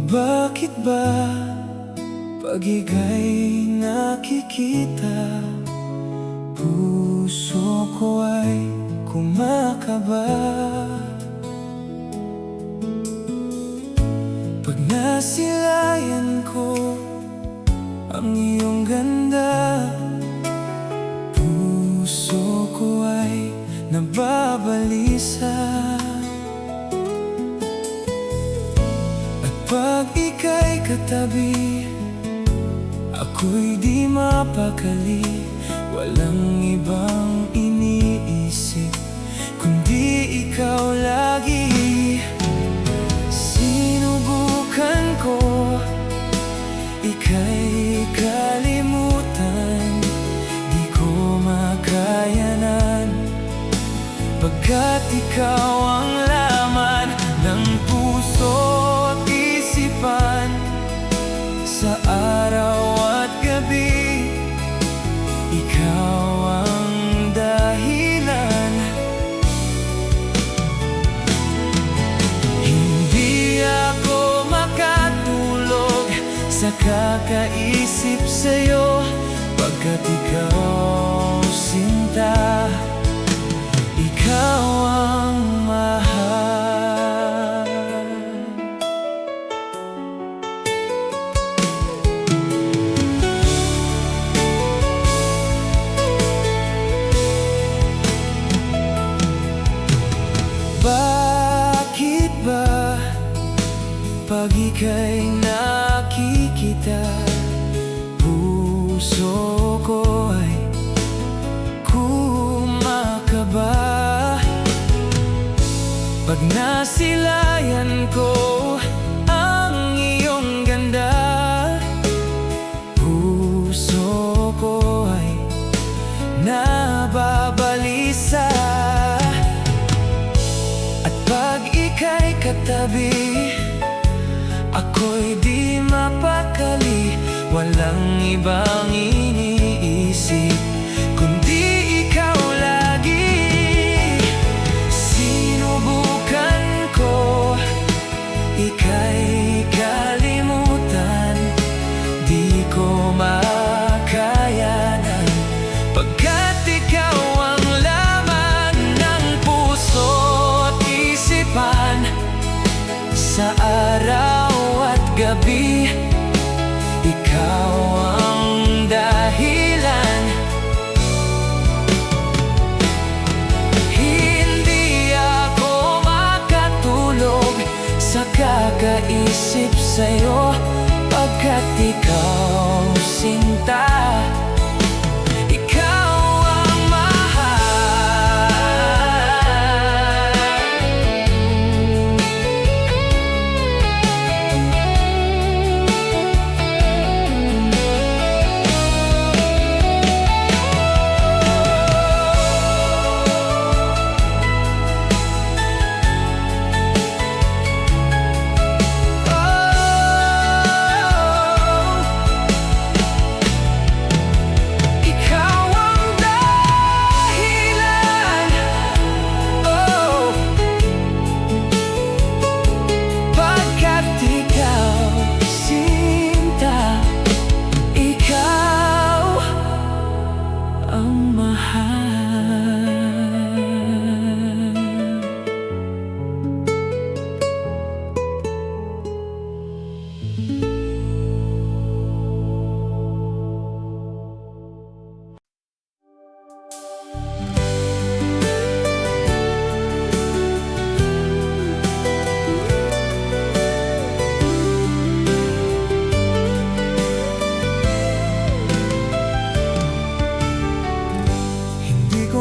Bakit ba pag ika'y nakikita, puso ko ay kumakaba? Pag nasilayan ko ang iyong ganda, puso ko ay nababalisa. At pag ika'y katabi, ako'y di mapakali. Walang ibang iniisip kundi ikaw lagi. Sinubukan ko ika'y kalimutan, di ko makayanan, pagkat ikaw ang laman ng puso't isipan. Sa araw at gabi, ikaw ang dahilan. Hindi ako makatulog sa kakaisip sa'yo, pagkat ikaw, sinta, ikaw ang mahal. Bakit ba pag ika'y nakikita, puso ko ay kumakaba? Pag nasilayan ko ang iyong ganda, puso ko ay nababalisa. At pag ika'y katabi, ako'y di mapakali. Walang ibang iniisip kundi ikaw lagi. Sinubukan ko ika'y kalimutan, di ko makayanan, pagkat ikaw ang laman ng puso't isipan. Sa araw at gabi, ikaw ang dahilan. Hindi ako makatulog sa kakaisip sa'yo, pagkat ikaw, sinta, ikaw ang mahal.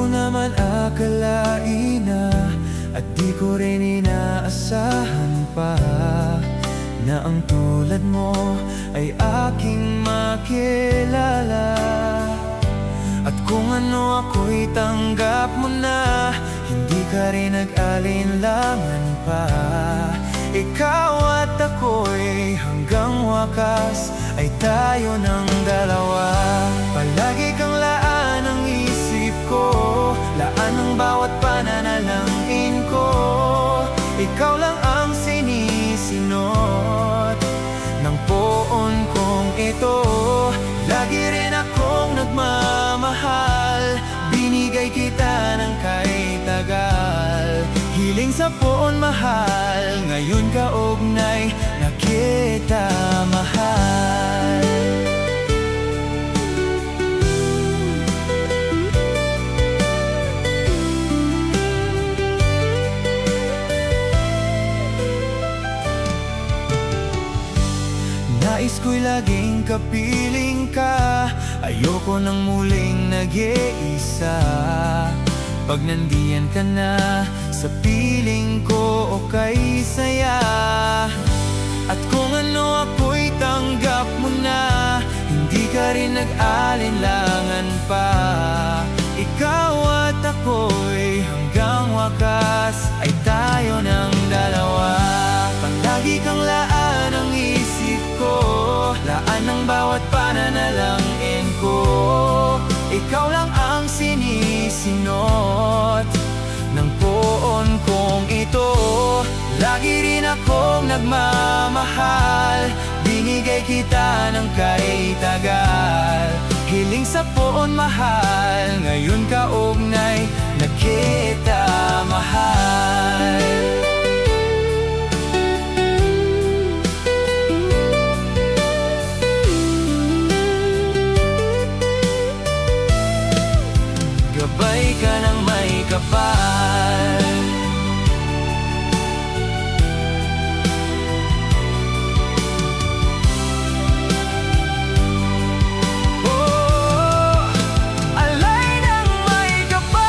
Naman akalain na, at di ko rin inaasahan pa, na ang tulad mo ay aking makilala. At kung ano ako'y tanggap mo na, hindi ka rin nag-alinlangan pa. Ikaw at ako'y hanggang wakas ay tayo ng dalawa. Palagi kang laan ang isip ko, laan ang bawat pananalangin ko. Ikaw lang ang sinisinot, sa poon mahal, ngayon kaugnay na kita mahal. Nais ko'y laging kapiling ka, ayoko nang muling nag-iisa. Pag nandiyan ka na, sa piling ko okay saya. At kung ano ako'y tanggap mo na, hindi ka rin nag-alinlangan pa. Ikaw at ako'y hanggang wakas ay tayo ng dalawa. Palagi kang laan ang isip ko, laan ng bawat pananalangin ko. Ikaw lang ang sinisinot ng poon kong ito. Lagi rin akong nagmamahal, binigay kita ng kahit tagal. Hiling sa poon mahal, ngayon kaugnay na kita mahal. Gabay ka ng may kapal. Oh, alay ng may kapal.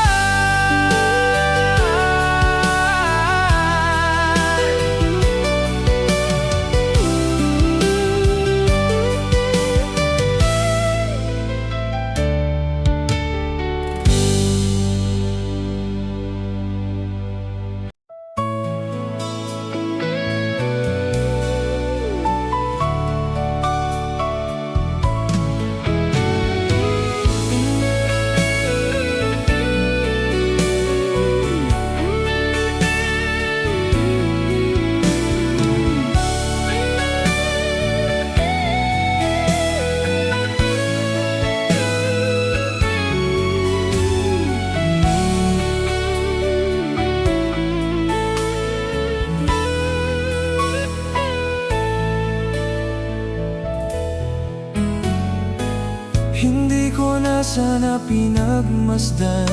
Hindi ko na sana pinagmasdan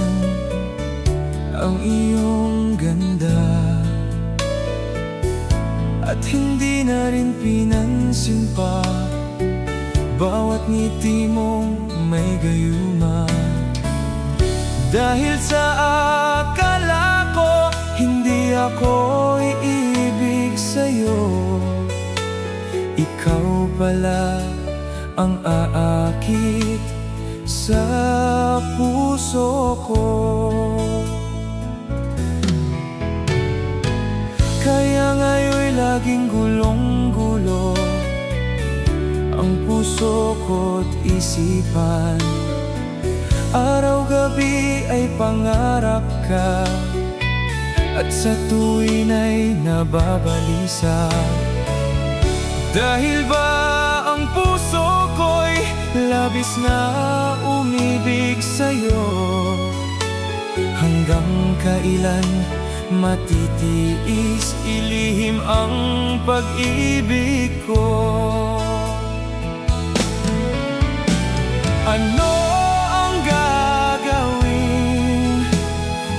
ang iyong ganda, at hindi na rin pinansin pa bawat ngiti mong may gayuma. Dahil sa akala ko hindi ako iibig sa'yo, ikaw pala ang aakit sa puso ko. Kaya ngayon'y laging gulong-gulo ang puso ko't isipan. Araw-gabi ay pangarap ka, at sa tuwin ay nababalisa. Dahil ba ang puso ko'y labis na umibig sa'yo? Hanggang kailan matitiis ilihim ang pag-ibig ko? Ano ang gagawin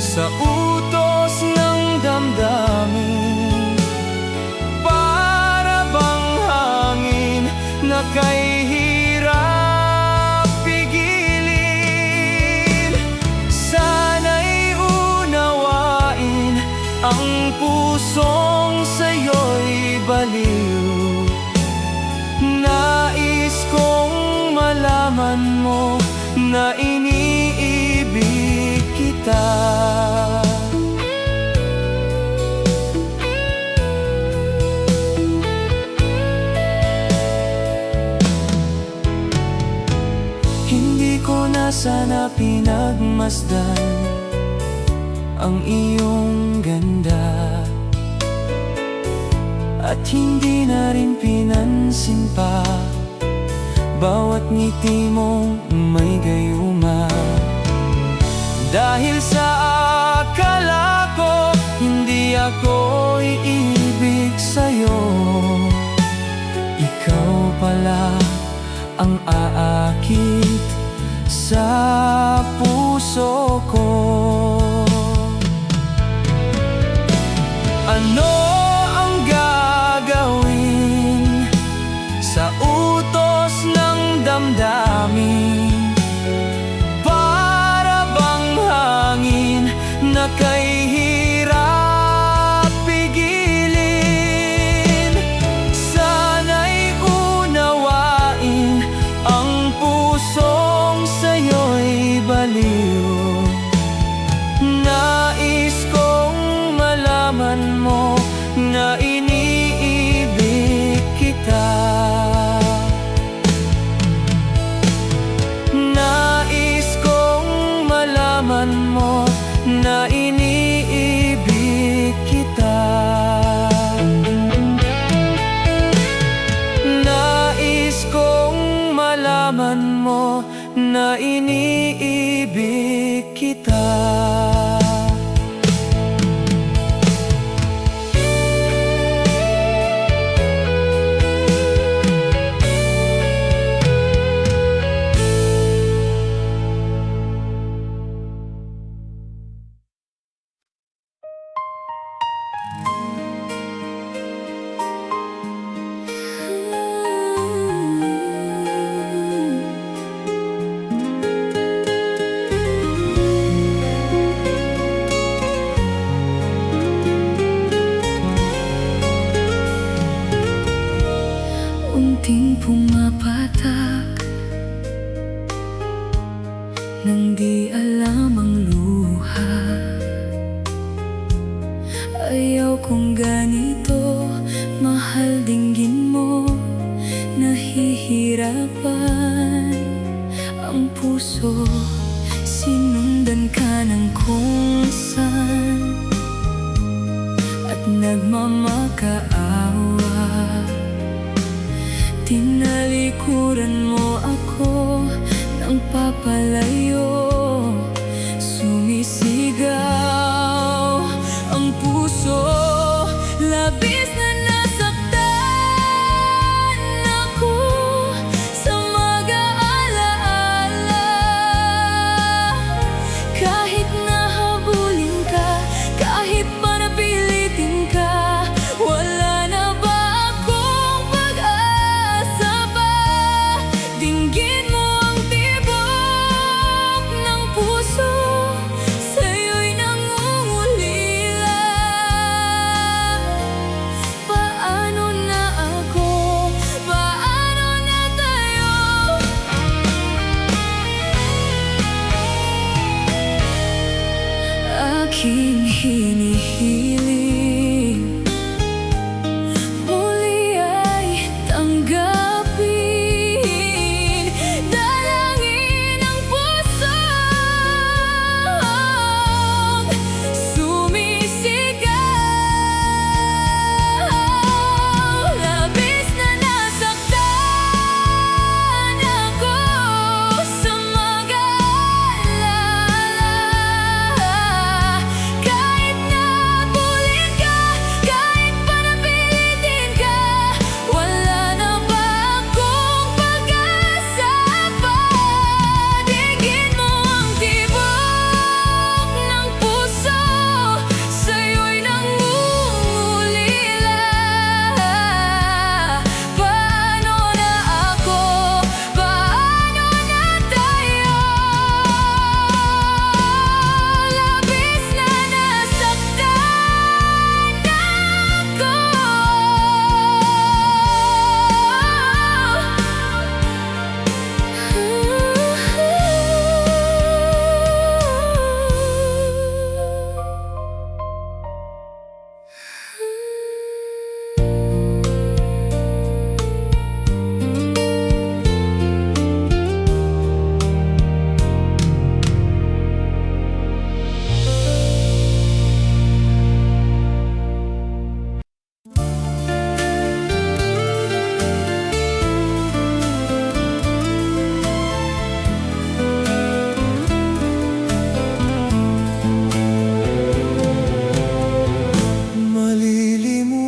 sa utos ng damdamin? Para bang hangin na kay hirap pigilin. Sana'y unawain ang pusong sa'yo'y baliw. Nais kong malaman mo na iniibig kita. Hindi ko na sana pinagmasdan ang iyong ganda, at hindi na rin pinansin pa bawat ngiti mong may gayuma. Dahil sa akala ko hindi ako'y ibig sa'yo. Ikaw pala ang aakit sa puso ko. Ano ang gagawin sa utos ng damdamin? Para bang hangin na kay hirap pigilin. Sana'y unawain ang pusong sa'yo'y baliw. Nais kong malaman mo na iniibig kita. Nais kong malaman mo na iniibig kita. Nais kong malaman mo na iniibig kita. Unting pumapatak nang di alam ang luha. Ayaw kong ganito, mahal dinggin mo. Nahihirapan ang puso, sinundan ka ng kung saan at nagmamakaawa. Tinalikuran mo ako ng papalayo. Sumisigaw ang puso, labis na nasaktan ako sa mag-aalaala. Kahit nahabulin ka, kahit pa napilitin ka, wala na ba akong pag-asa pa? Dinggin mo ang tibok ng puso, sa'yo'y nangungulila.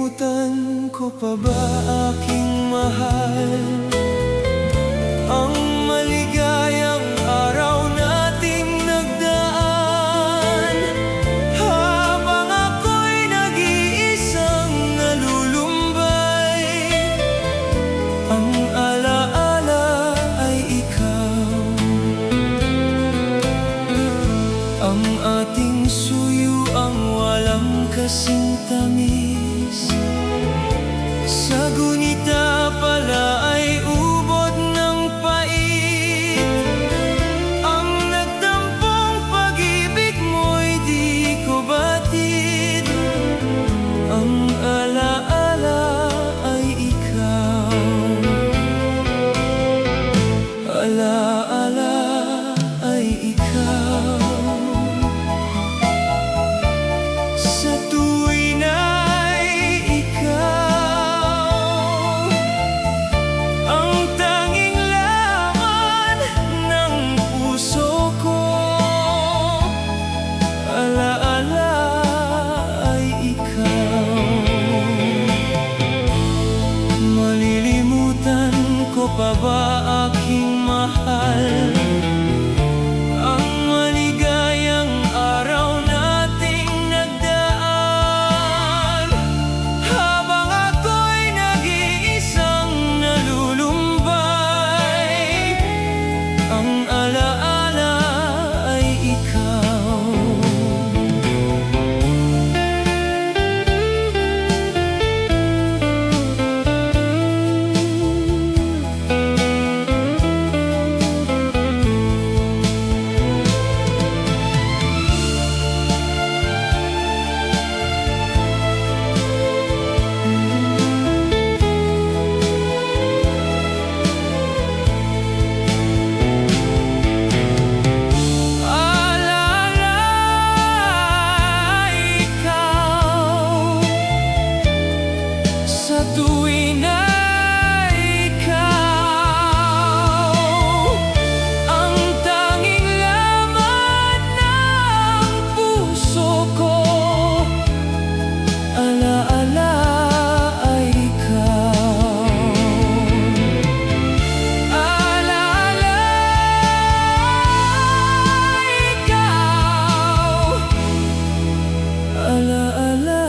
Malilimutan ko pa ba aking mahal ang maligayang araw nating nagdaan, habang ako'y nag-iisang nalulumbay. Ang alaala ay ikaw, ang ating suyo ang walang kasing tamis. Sa gunita pala ay ubod ng pait. Ang nagtampong pag-ibig mo'y di ko batid. Ang alaala ay ikaw, alaala ay ikaw. Sa tuwi na'y ikaw ang tanging laman ng puso ko. Alaala ay ikaw. Malilimutan ko pa ba aking mahal ang maligayang araw nating nagdaan, habang ako'y nag-iisang nalulumbay. Ang alaala ay ikaw. Sa tuwi na ikaw ang tanging laman ng puso ko. Alaala ay ikaw, alaala ay ikaw, alaala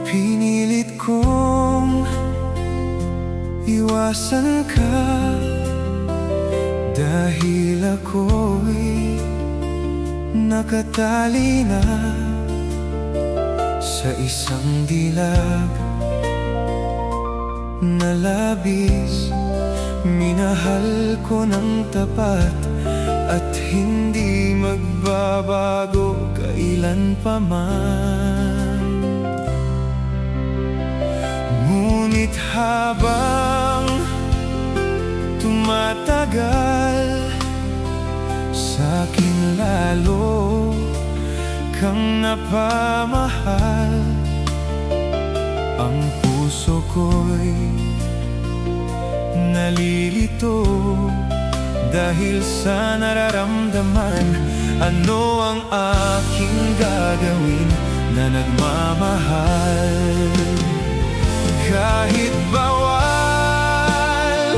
pinilit kong iwasan ka, dahil ako'y nakatali na sa isang dilag na labis. Minahal ko ng tapat at hindi magbabago kailan pa man. Ngunit habang tumatagal, sa'kin lalo kang napamahal. Ang puso ko'y nalilito dahil sa nararamdaman. Ano ang aking gagawin na nagmamahal? Kahit bawal,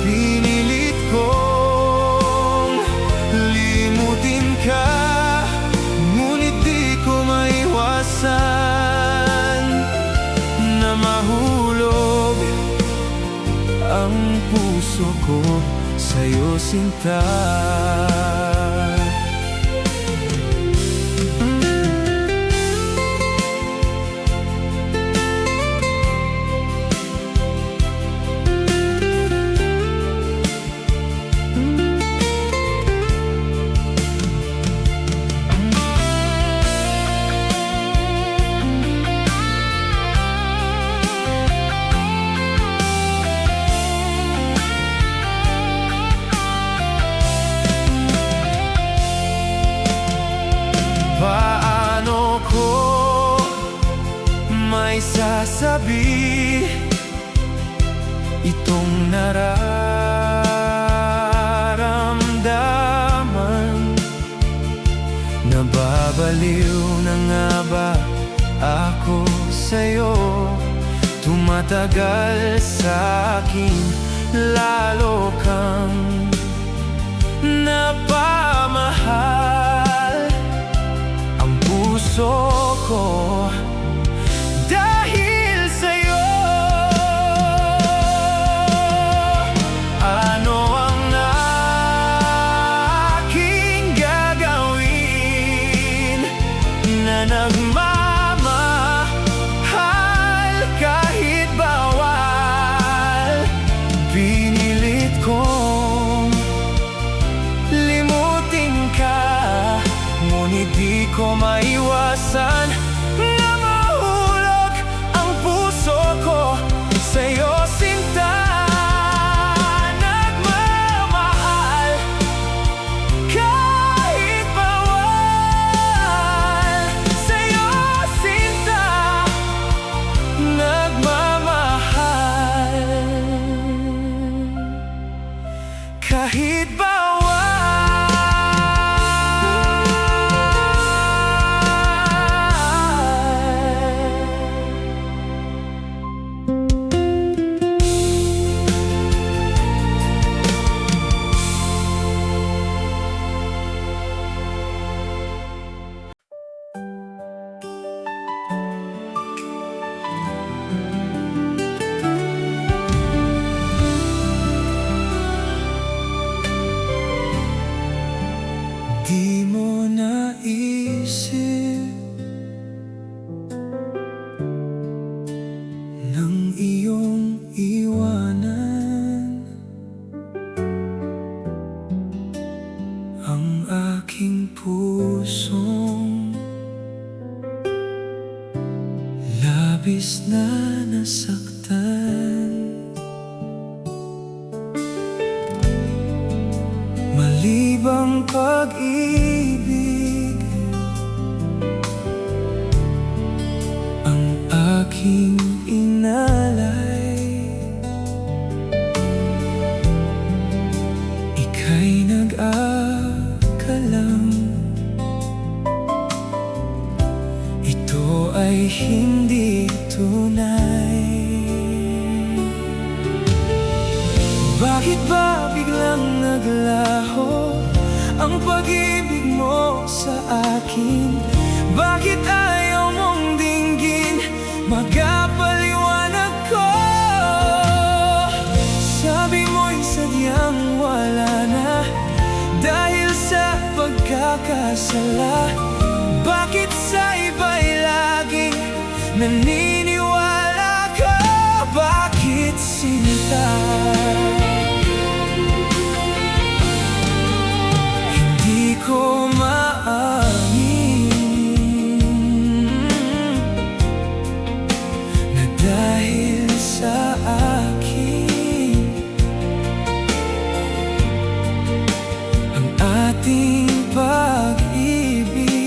pinilit kong limutin ka, ngunit di ko maiwasan na mahulog ang puso ko sa'yo, sinta. Paano ko may sasabi itong nararamdaman? Nababaliw na nga ba ako sa'yo? Tumatagal sa'kin, lalo kang napamahal ang puso ko dahil sa'yo. Ano ang aking gagawin na nagmamahal kahit bawal? Pinilit kong limutin ka, ngunit di ko maiwasan na mahulog ang puso ko sa'yo, sinta. Nagmamahal kahit bawal, sa'yo, sinta. Nagmamahal kahit bawal. Di mo naisip ng iyong iwanan ang aking pusong labis na nasaktan. Malibang pag-ibig ang aking inalay, ika'y nag-akalang ito ay hindi tunay. Bakit ba biglang naglaho ang pag-ibig mo sa akin? Bakit ayaw mong dinggin magpaliwanag ko? Sabi mo'y sadyang wala na dahil sa pagkakasala. Bakit sa iba'y laging naniniwala ka? Bakit, sinta? Hindi ko maamin na dahil sa akin ang ating pag-ibig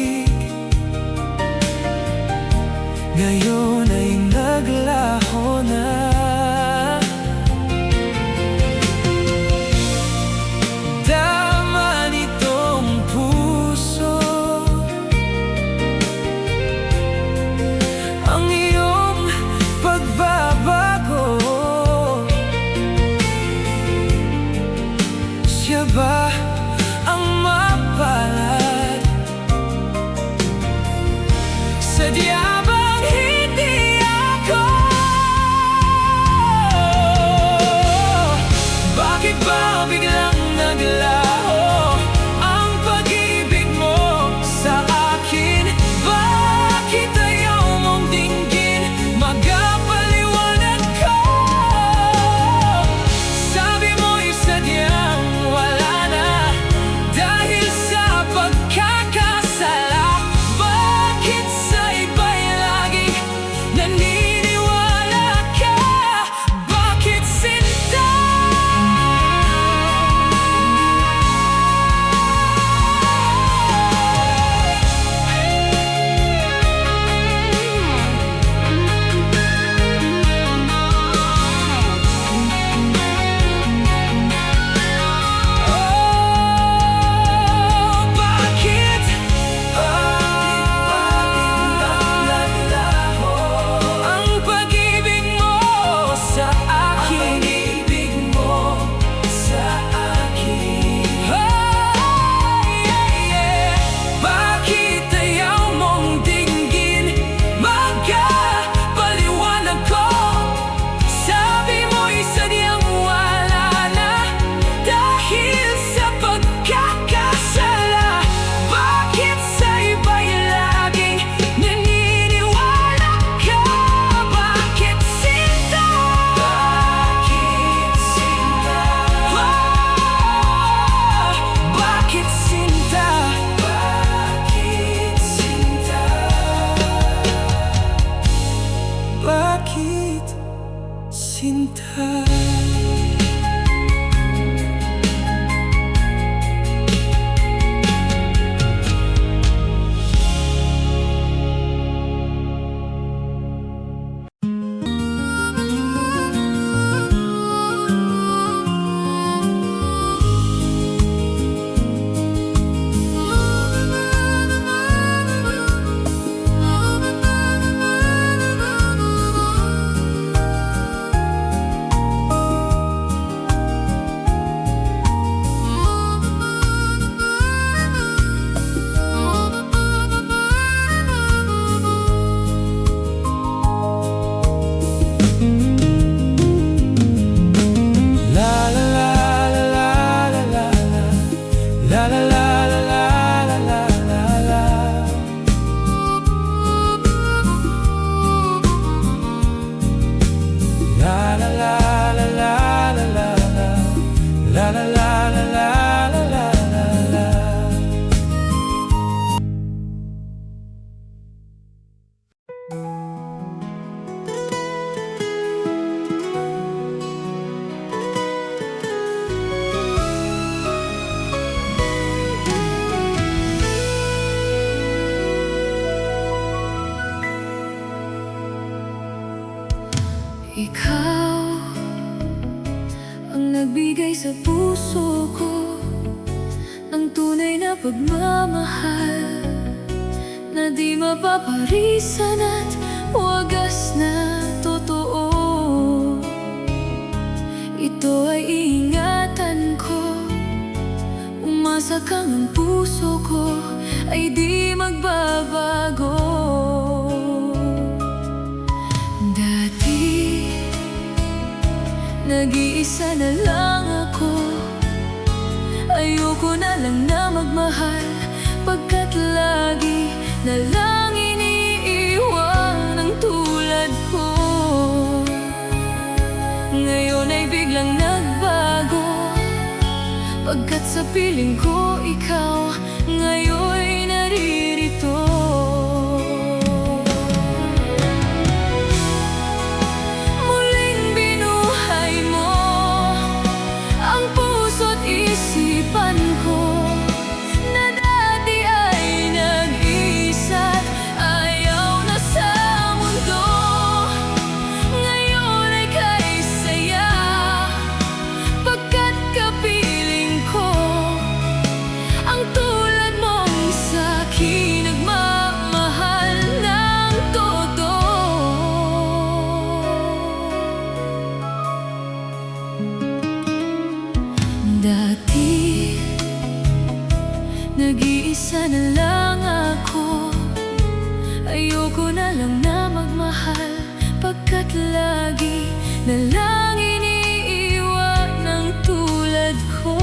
sinta. Ikaw ang nagbigay sa puso ko ng tunay na pagmamahal na di mapaparisan at wagas na totoo. Ito ay iingatan ko, umasa kang ang puso ko ay di magbabago. Nag-iisa na lang ako, ayoko na lang na magmahal, pagkat lagi na lang iniiwan ang tulad ko. Ngayon ay biglang nagbago, pagkat sa piling ko ikaw ngayon'y naririto. Dati, nag-iisa na lang ako, ayoko na lang na magmahal, pagkat lagi na lang iniiwan ng tulad ko.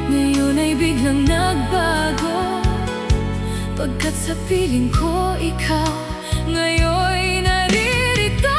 Ngayon ay biglang nagbago, pagkat sa piling ko ikaw ngayon'y naririto.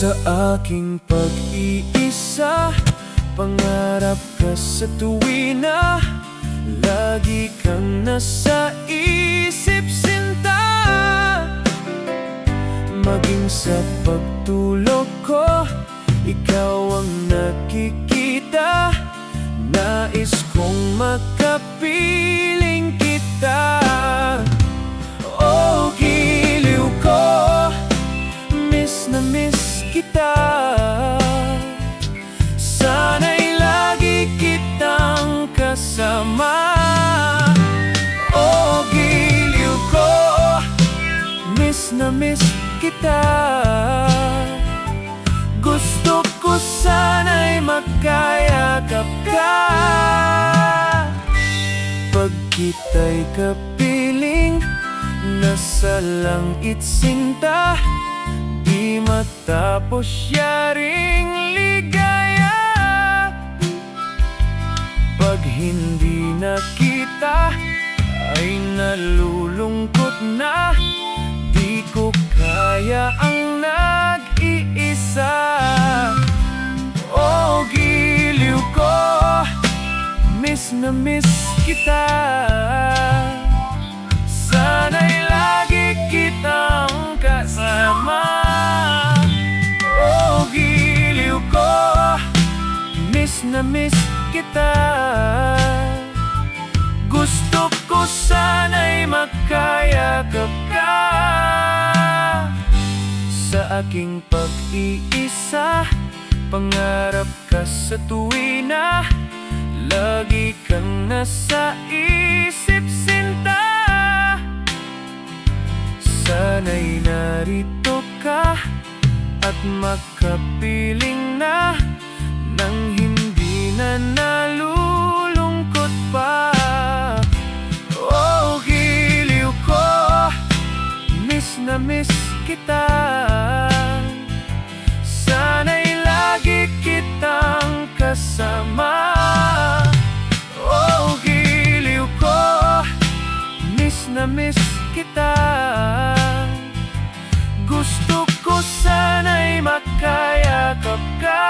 Sa aking pag-iisa, pangarap ka sa tuwina, lagi kang nasa isip, sinta. Maging sa pagtulog ko, ikaw ang nakikita. Nais kong makapiling kita. Oh, giliw ko, miss na miss kita. Sana'y lagi kitang kasama. Oh, giliw ko, miss na miss kita. Gusto ko sana'y makayakap ka. Pag kita'y kapiling, nasa langit sinta, di matapos yaring ligaya. Pag hindi nakita, ay nalulungkot na. Di ko kaya ang nag-iisa. Oh, giliw ko, miss na miss kita. Sana'y lagi kitang kasama. Oh, giliw ko, miss na miss kita. Gusto ko sana'y makayakap ka. Sa aking pag-iisa, pangarap ka sa tuwina, lagi kang nasa isip, sinta. Sana'y narito ka at makapiling na, nang hindi na nalulungkot pa. Oh, giliw ko, miss na miss kita. Sana'y lagi kitang kasama. Oh, giliw ko, miss na miss kita. Gusto ko sana'y makayakap ka.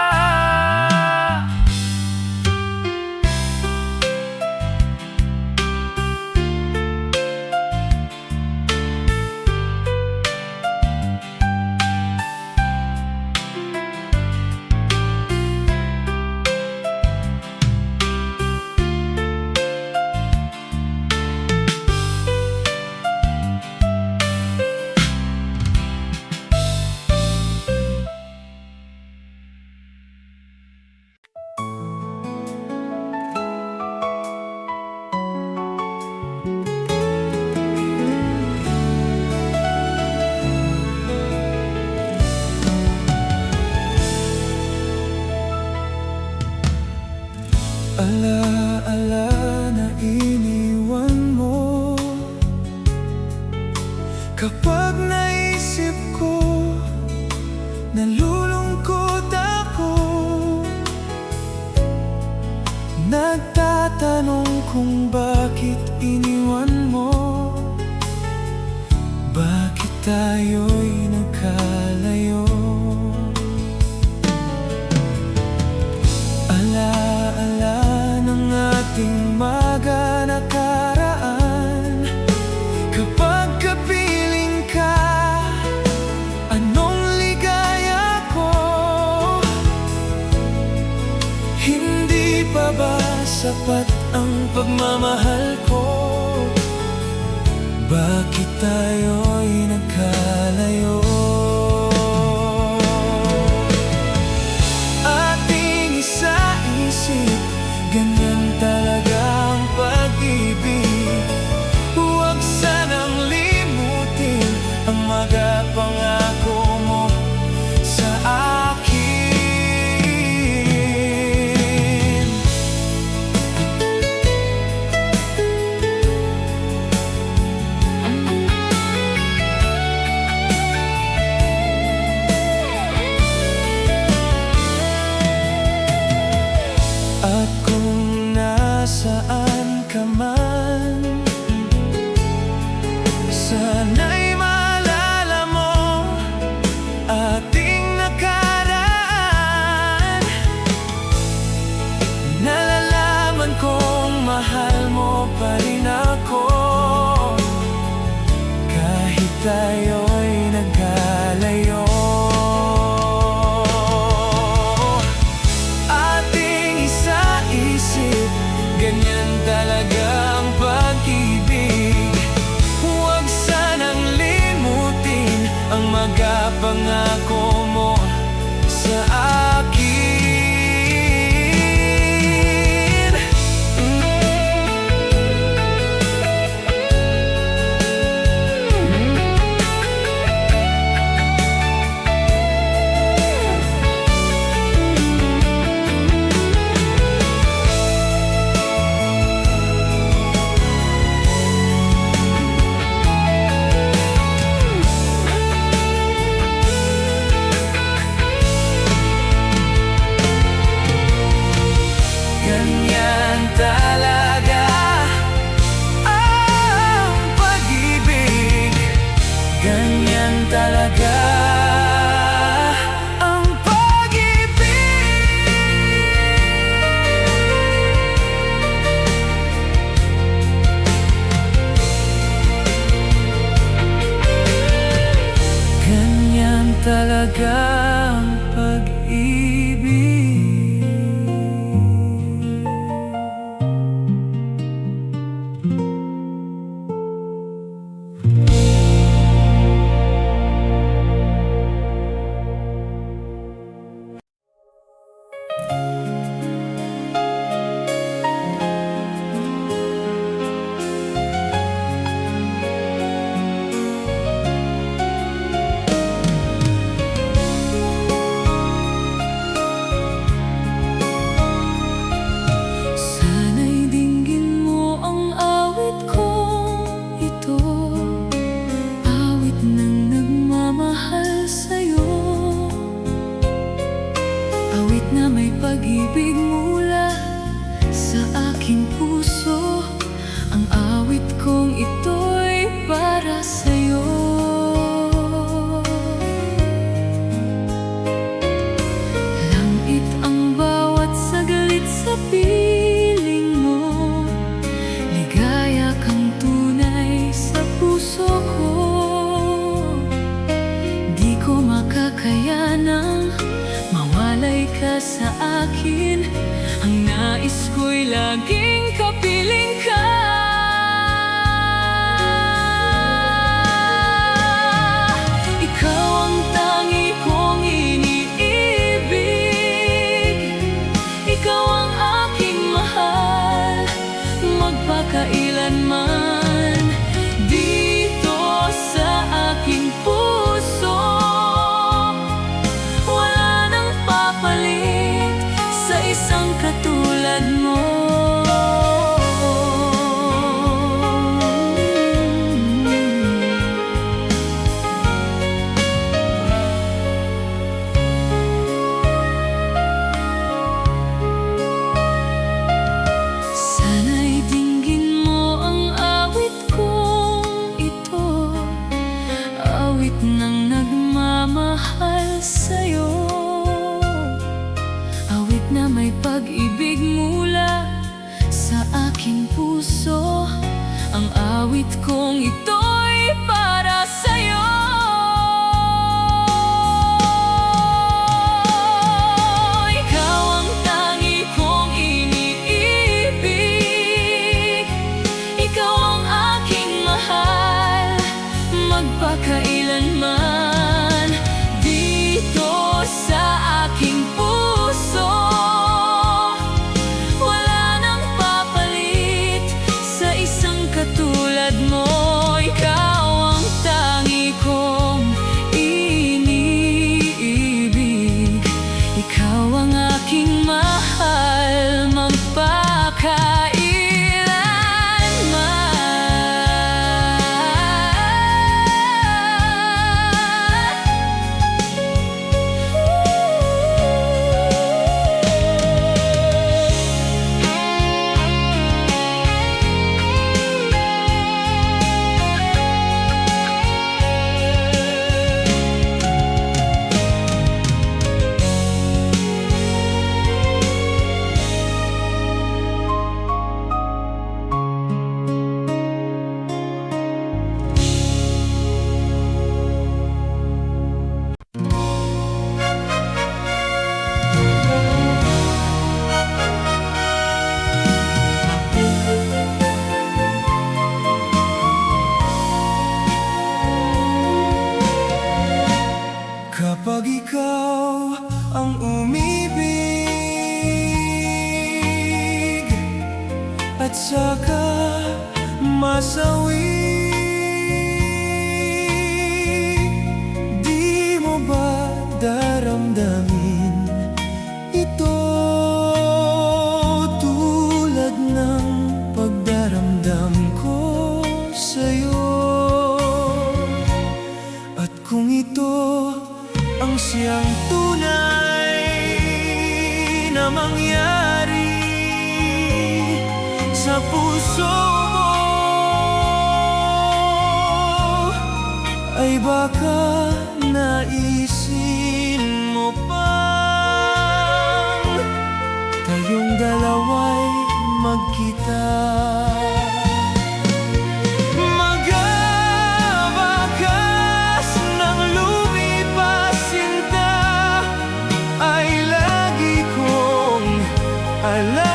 Ala-ala na iniwan mo. Kapag naisip ko, nalulungkot ako. Nagtatanong kung bakit iniwan mo. Bakit tayo'y nagkalayo? Ala-ala ng ating mga nakaraan. Kapag kapiling ka, anong ligaya ko? Hindi pa ba sapat ang pagmamahal ko? Bakit tayo'y nagkalayo? Ating isa-isip, ganyan talaga ang pag-ibig. Huwag sanang limutin ang mga pangako mo sa akin. pangako mo sa akin. Ganyan talaga ang pag-ibig. Ganyan talaga ang pag-ibig. Ganyan talaga ang pag-ibig. Sana'y dinggin mo ang awit kong ito, awit ng nagmamahal sa'yo, awit na may pag-ibig mula sa aking puso. Ang awit kong ito'y para sa'yo. Langit ang bawat saglit sa piling mo, ligaya kang tunay sa puso ko. Di ko makakayanang mawalay ka sa akin. Ang nais ko'y laging kapiling ka. Ikaw ang tangi kong iniibig, ikaw ang aking mahal, magpakailanman. Dito sa aking puso, wala nang papalit sa isang katulad mo. Sana'y dinggin mo ang awit kong ito, awit ng nagmamahal sa'yo, awit na may pag-ibig mula sa aking puso. Ang awit kong ito'y para sa'yo. Ikaw ang tangi kong iniibig, ikaw ang aking mahal, magpakailanman. Dito sa aking puso, wala nang papalit sa isang katulad mo. Ikaw ang tangi ko. nasawi. Di mo ba daramdamin ito tulad ng pagdaramdam ko sa'yo? At kung ito ang siyang tunay na mangyari sa puso mo, ay baka naisin mo pang tayong dalawa'y magkita. Magabakas ng lumipas sinta, ay lagi kong alala.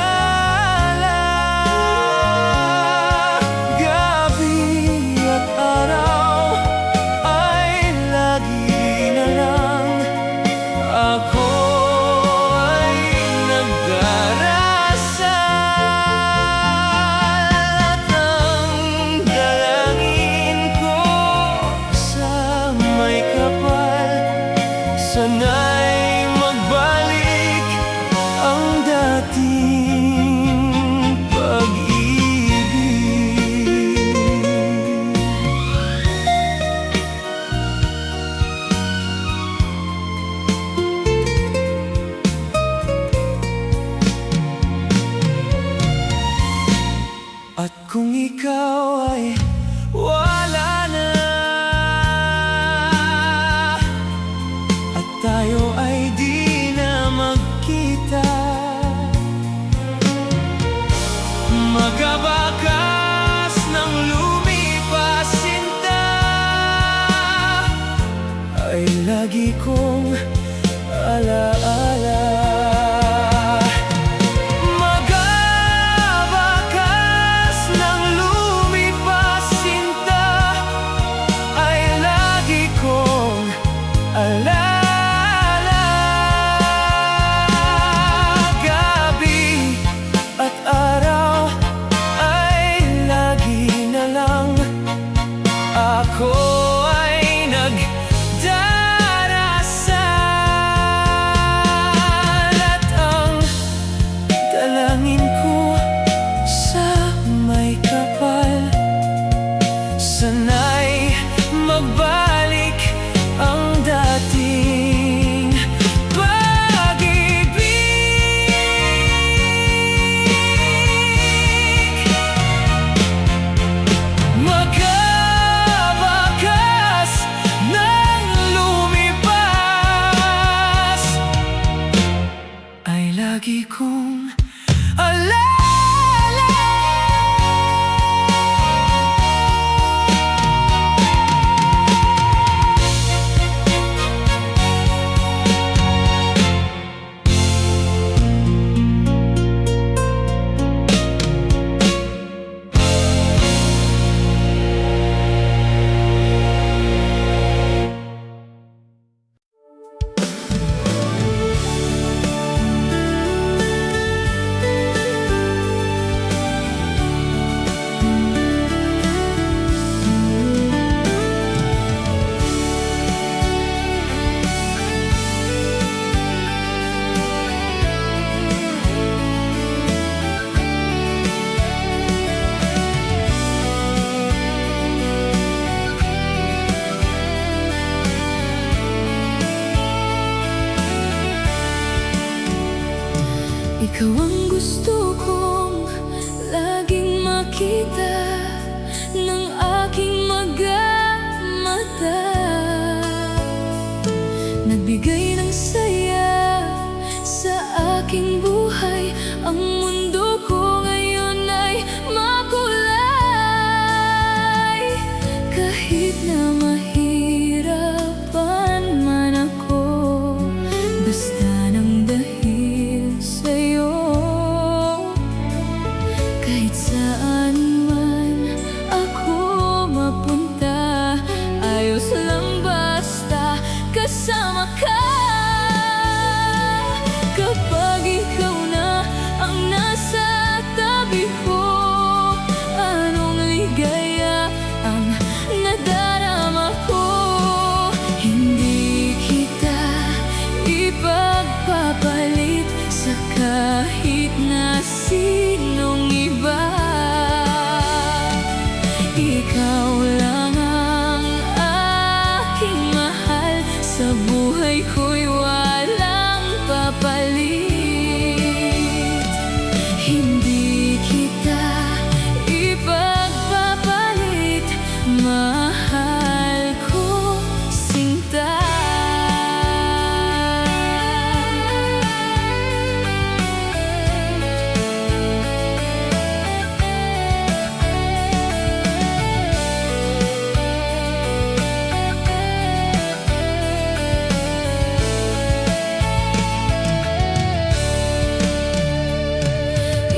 Gabi at araw ay lagi na lang ako ay nagdarasal. At ang dalangin ko sa may kapal, sana'y magbalik ang dating pag-ibig. At kung ikaw ay wala na, at tayo ay di na magkita, magabakas ng lumipas sinta, ay lagi kong alaala. Magabakas ng lumipas sinta, ay lagi kong alala. Gabi at araw ay lagi na lang ako ay nagdarasal. ikaw lang ang aking mahal. Sa buhay ko'y walang papalit. Hindi kita ipagpapalit, mahal ko sinta.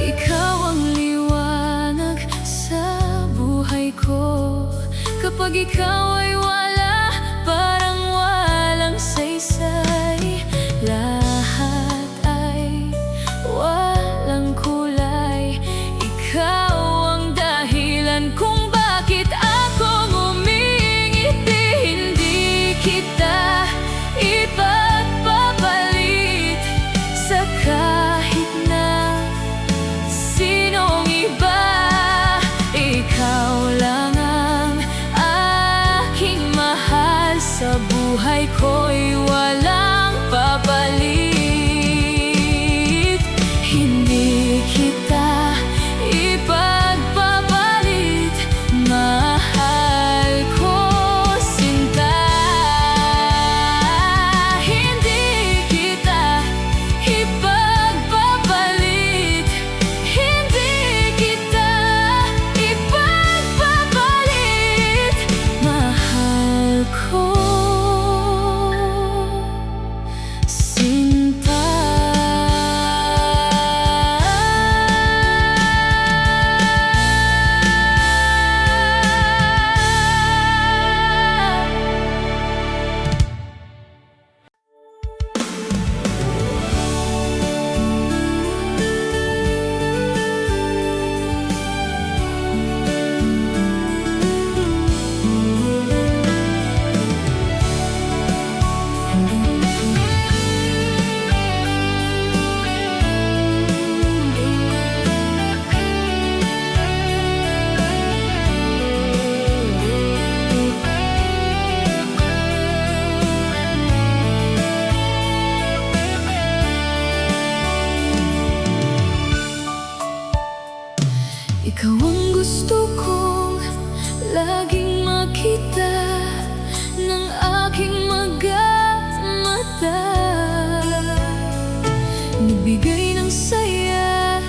Ikaw ang liwanag sa buhay ko. Kapag ikaw ay wala, parang walang saysay. Lahat ay walang kulay. Ikaw ang dahilan kung bakit ako ngumingiti. Hindi kita ipagpapalit sa kahit na sinong iba. Ikaw lang ang aking mahal. Sa buhay ko'y walang papalit. Hindi kita ipagpapalit, mahal ko sinta. Hindi kita ipagpapalit. Hindi kita ipagpapalit, mahal ko sinta. Ikaw ang gusto kong laging makita ng aking mata. Nagbigay ng saya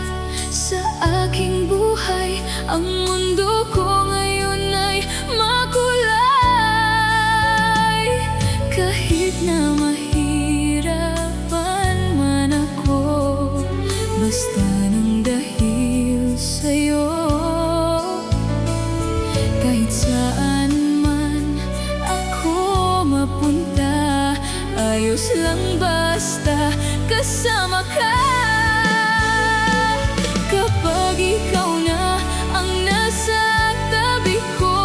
sa aking buhay. Ang mundo ko ngayon ay makulay. Kahit na mahirapan man ako, basta nang dahil sa'yo. Kahit saan man ako mapunta, ayos lang basta kasama ka. Kapag ikaw na ang nasa tabi ko,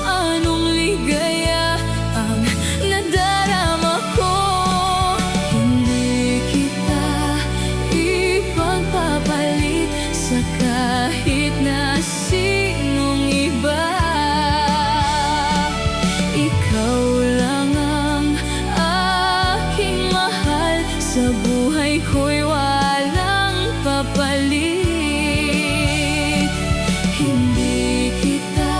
anong ligaya ang nadarama ko. Hindi kita ipagpapalit sa kahit na sinong iba. Ikaw lang ang aking mahal. Sa buhay ko'y walang papalit. Hindi kita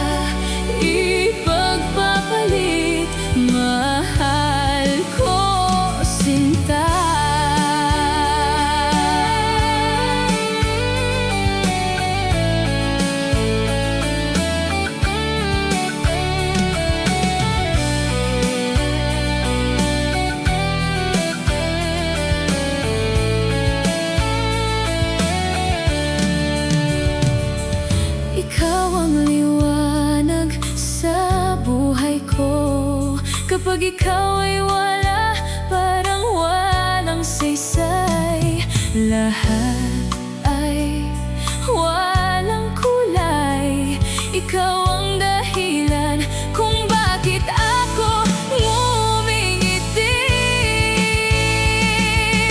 ipagpapalit, mahal ko sinta. Ikaw ang liwanag sa buhay ko. Kapag ikaw ay wala, parang walang saysay. Lahat ay walang kulay. Ikaw ang dahilan kung bakit ako ngumingiti.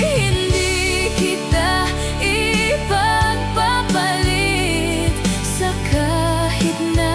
Hindi kita ipagpapalit sa kahit na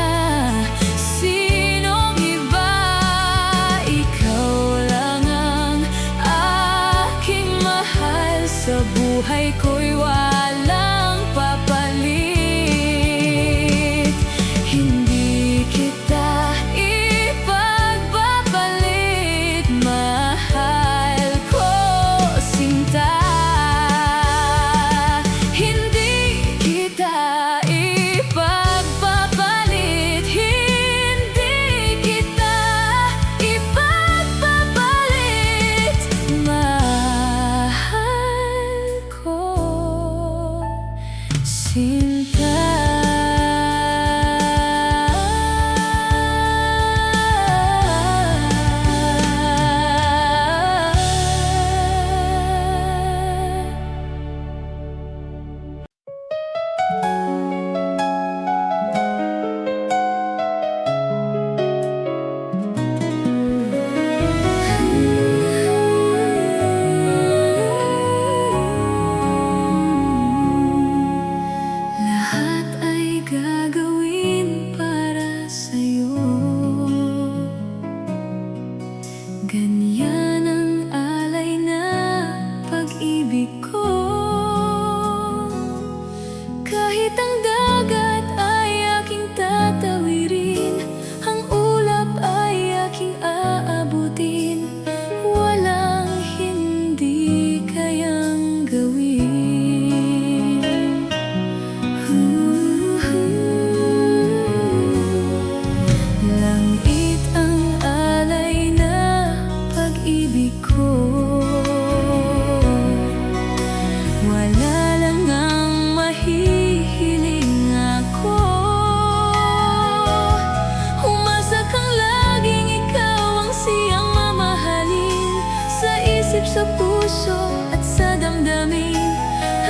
sa puso at sa damdamin.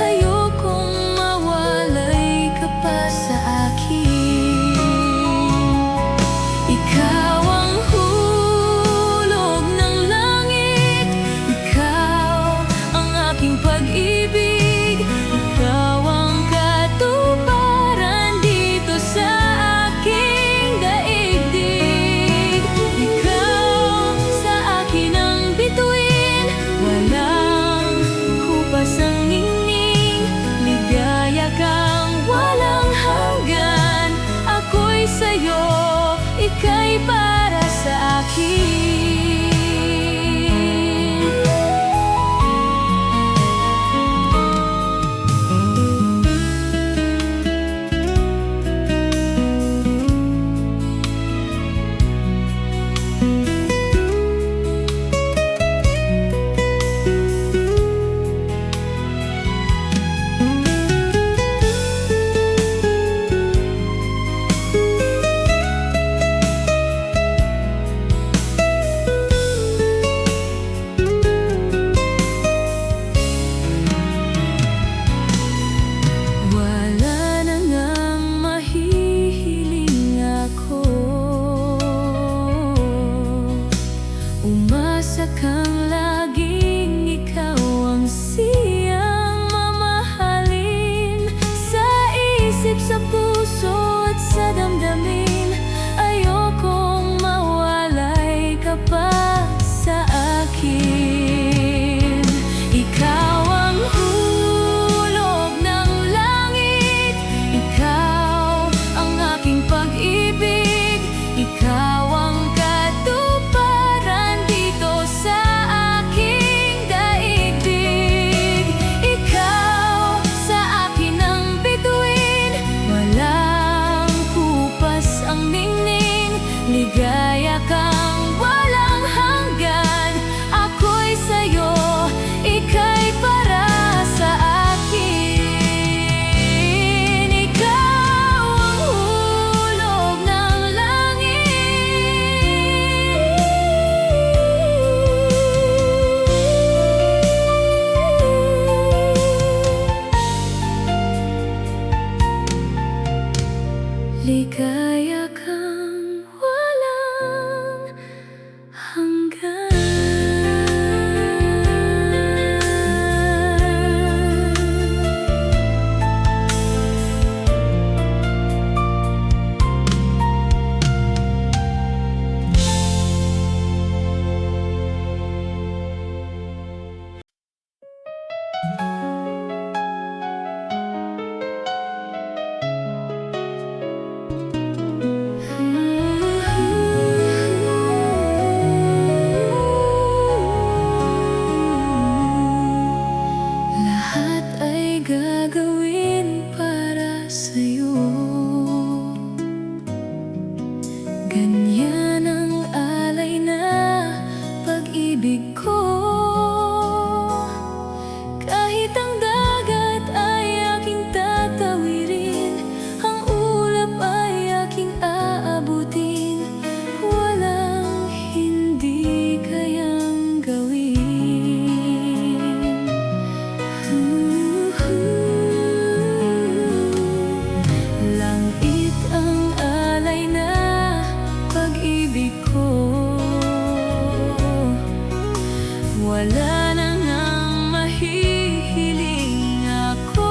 Ayokong mawalay ka pa sa akin. Ikaw ang hulog ng langit, ikaw ang aking pag-ibig, ikaw ang katuparan dito sa aking daigdig. Ikaw sa akin ang bituin, walang kupas ang ningning, ligaya kang walang hanggan. Ako'y sa'yo, ika'y para sa akin. Wala na ngang mahihiling ako, umasa kang laging ikaw ang siyang mamahalin. Sa isip, sa puso at sa damdamin, ayokong mawalay ka pa sa akin. Ikaw ang hulog ng langit, ikaw ang aking pag-ibig, ikaw ang katuparan dito sa aking daigdig. Ikaw sa akin ang bituin, walang kupas ang ningning, ligaya kang walang hanggan. Ako'y sa'yo, ika'y para sa akin. Ikaw ang hulog ng langit, ligaya kang walang hanggan. Lahat ay gagawin para sa'yo. Ganyan ang alay na pag-ibig ko. Kahit ang dagat ay aking tatawirin, ang ulap ay aking aabutin, walang hindi kayang gawin. Langit ang alay na pag-ibig ko, wala na ngang mahihiling ako.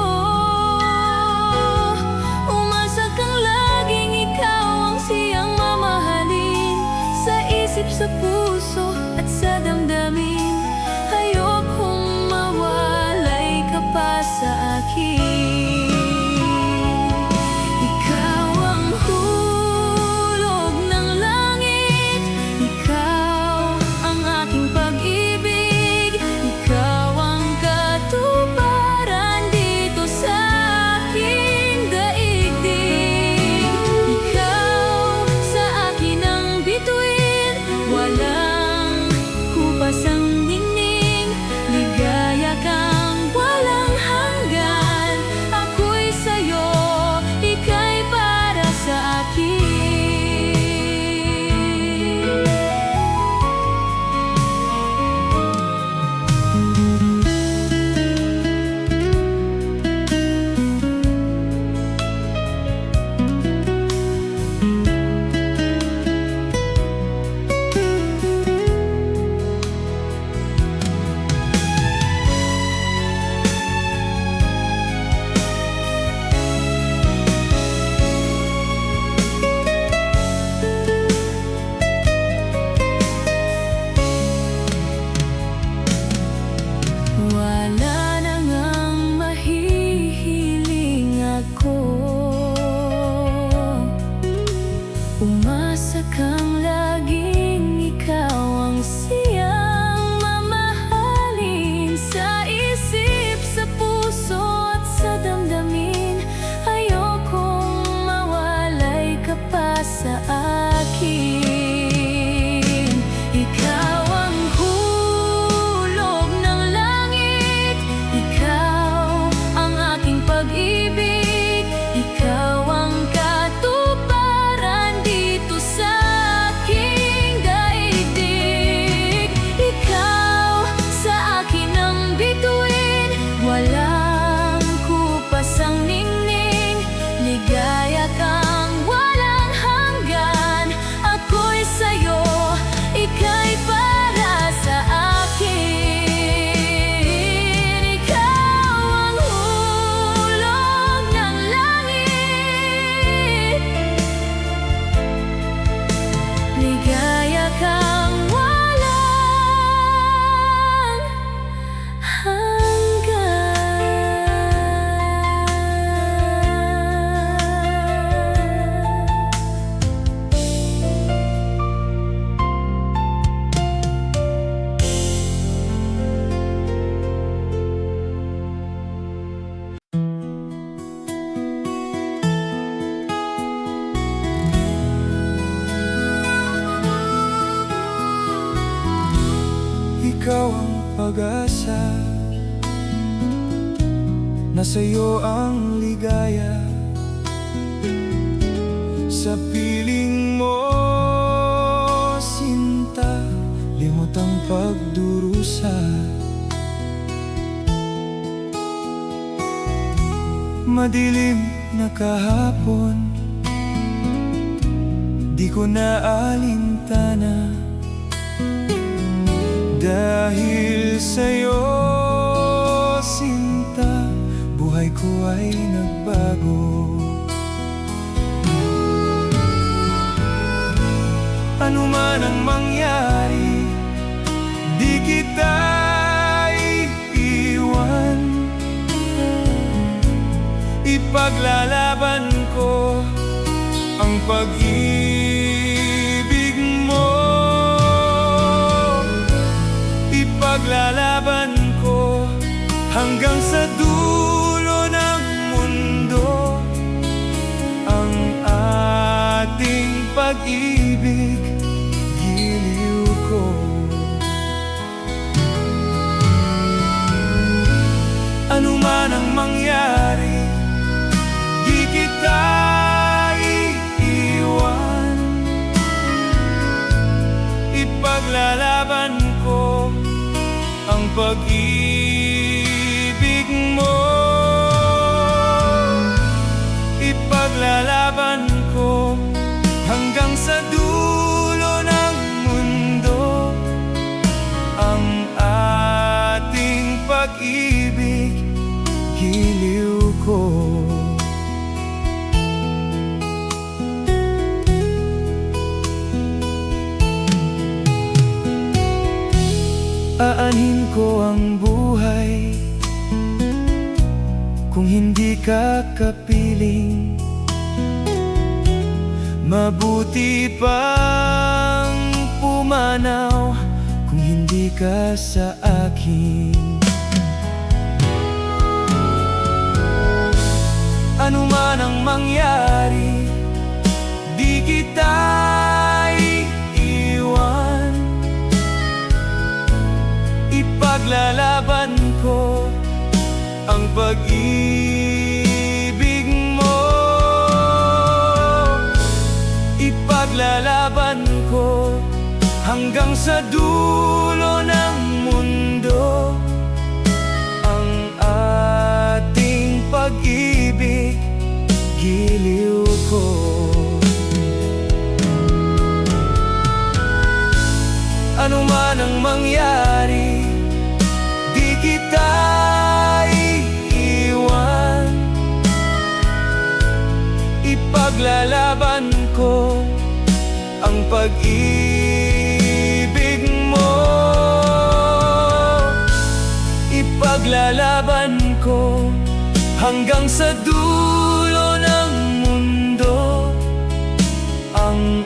Umasa kang laging ikaw ang siyang mamahalin. Sa isip, sa puso at sa damdamin, ayokong mawalay ka pa sa akin. Ikaw ang hulog ng langit, ikaw ang aking pag-ibig, ikaw ang katuparan dito sa aking daigdig. Ikaw sa akin ang bituin, walang kupas kang laging ikaw ang siyang mamahalin. Sa isip, sa puso at sa damdamin, ayokong mawalay ka pa sa akin. Ikaw ang hulog ng langit, ikaw ang aking pag-ibig, ikaw ang katuparan dito sa aking daigdig. Ikaw sa akin ang bituin, walang kupas ang ningning. Ligaya kang walang hanggan, ako'y sa'yo, ika'y para sa akin. Ikaw ang hulog ng langit, ligaya kang walang hanggan. Ikaw ang pag-asa, nasa'yo ang ligaya. Sa piling mo, sinta, limot ang pagdurusa. Madilim na kahapon, di ko na alintana. Dahil sa'yo, sinta, buhay ko ay nagbago. Ano man ang mangyari, di kita iiwan. Ipaglalaban ko ang pag-ibig mo. Ipaglalaban ko hanggang sa dulo ng mundo ang ating pag-ibig, giliw ko. Ano man ang mangyari, di kita iiwan. Ipaglalaban ko ang pag-ibig mo. Ipaglalaban ko hanggang sa dulo ng mundo ang ating pag-ibig, giliw ko. Aanhin ko ang buhay kung hindi ka kapiling. Mabuti pang pumanaw kung hindi ka sa akin. Ano man ang mangyari, di kita iiwan. Ipaglalaban ko ang pag-ibig mo. Ipaglalaban ko hanggang sa dulo ng mundo ang ating pag-ibig, giliw ko. Ano man ang mangyari, di kita iiwan. Ipaglalaban ko ang pag-ibig mo. Ipaglalaban ko hanggang sa dulo ng mundo ang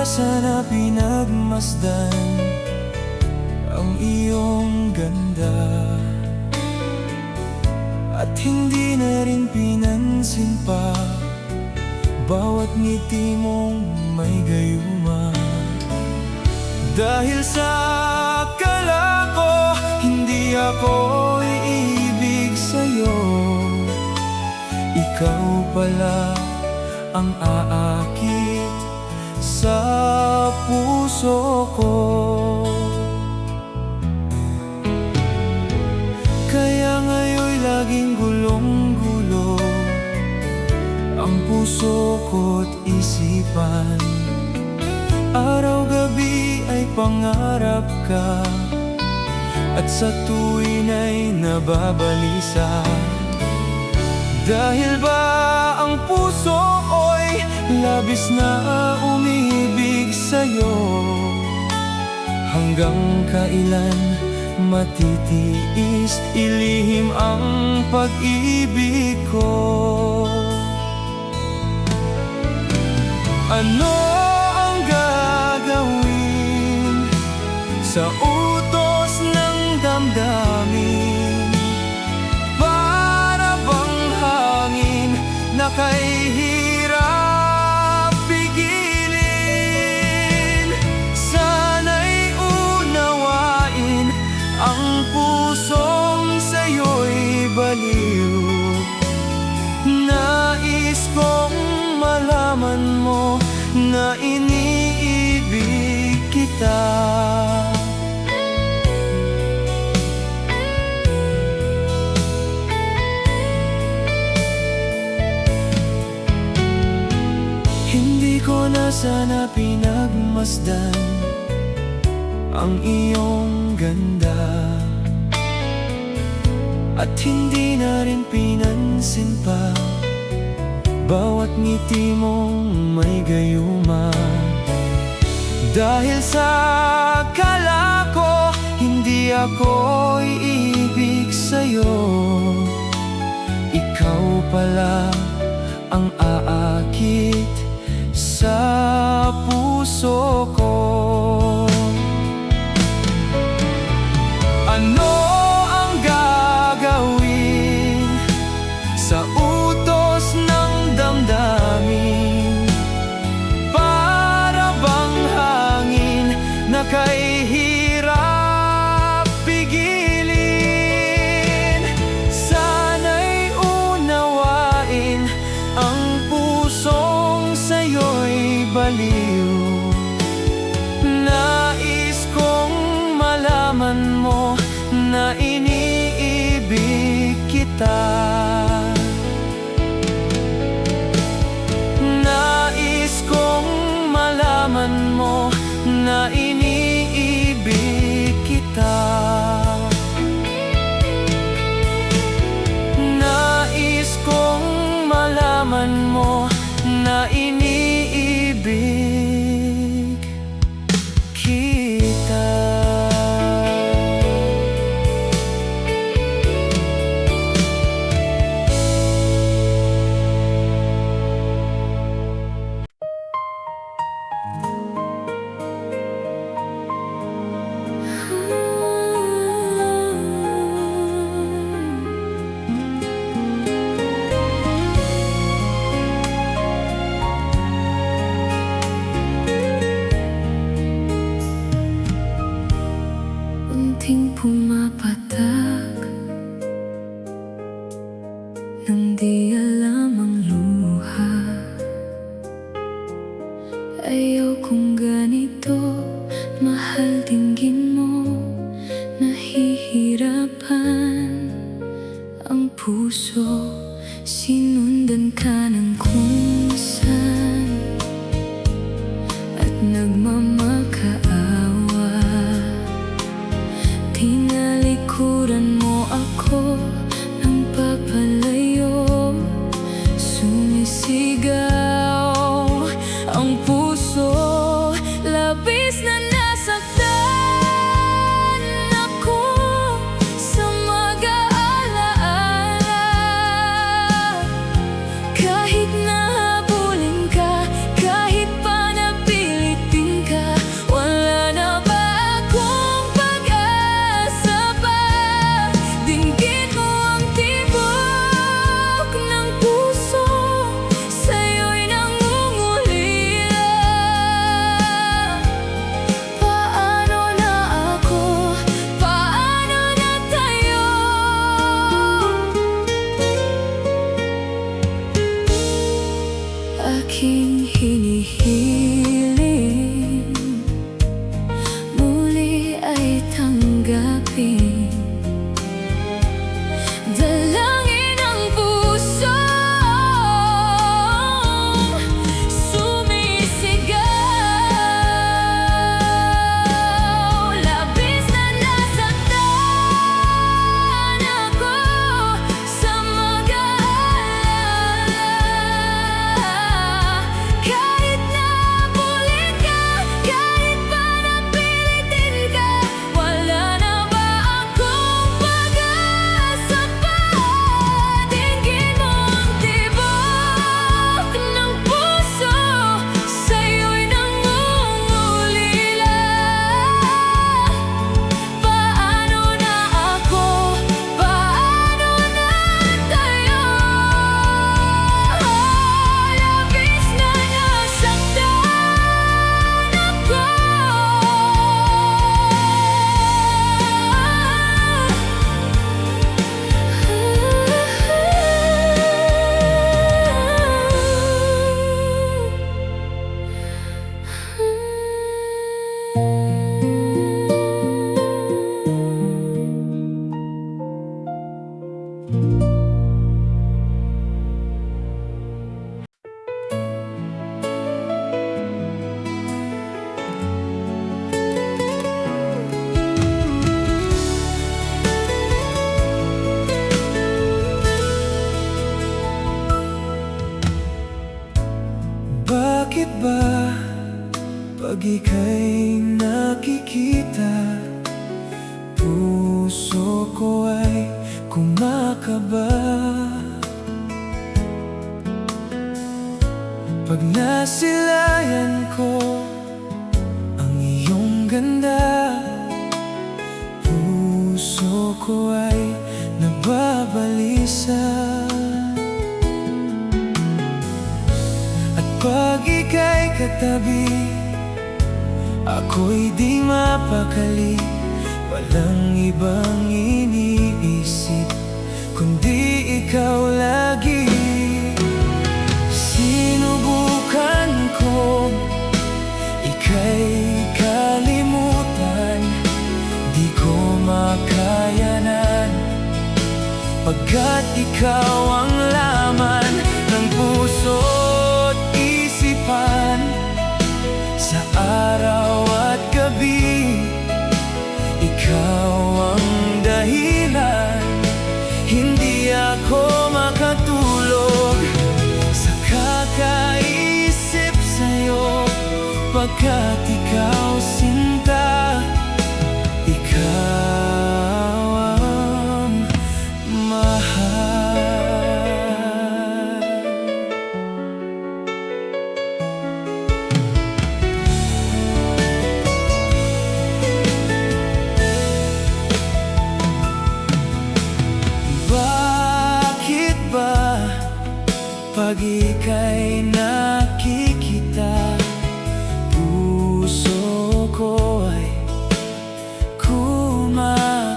sana pinagmasdan ang iyong ganda, at hindi na rin pinansin pa bawat ngiti mong may gayuma. Dahil sa akala ko hindi ako iibig sa'yo, ikaw pala ang aakit sa puso ko. Kaya ngayon'y laging gulong-gulo ang puso ko't isipan. Araw-gabi ay pangarap ka, at sa tuwin ay nababalisa. Dahil ba ang puso'y labis na umibig sa'yo? Hanggang kailan matitiis ilihim ang pag-ibig ko? Ano ang gagawin sa utos ng damdamin? Para bang hangin na kay hirap pigilin? Sana'y unawain ang pusong sa'yo'y baliw. Nais kong malaman mo na iniibig kita. Hindi ko na sana pinagmasdan ang iyong ganda, at hindi na rin pinansin pa bawat ngiti mong may gayuma. Dahil sa akala ko hindi ako iibig sa'yo, ikaw pala ang aakit sa puso ko. Ano ang gagawin sa utos ng damdamin? Para bang hangin na kay hirap pigilin? Sana'y unawain ang pusong sa'yo'y baliw. Nais kong malaman mo na iniibig kita. Nais kong malaman mo na iniibig kita. Nais kong malaman mo na iniibig kita. Unting pumapatak nang di alam ang luha. Ayaw kong ganito, mahal dinggin mo. Nahihirapan ang puso, sinundan ka ng kung saan, at nagmamakaawa. Tinalikuran mo ako ng papalayo, sumisigaw ang puso, labis na nasaktan ako sa mag-aalaala. Kahit nahabulin ka, kahit pa napilitin kumakaba pag nasilayan ko ang iyong ganda. Puso ko ay nababalisa, at pag ika'y katabi, ako'y di mapakali. Walang ibang iniisip kundi ikaw lagi. Sinubukan ko ika'y kalimutan, di ko makayanan, pagkat ikaw ang laman ng puso't isipan. Sa araw at gabi, ikaw ang dahilan. Hindi ako makatulog sa kakaisip sa'yo, pagkat ikaw sinta, ikaw ang mahal. Bakit ba pag ika'y nakikita, puso ko ay kumakaba?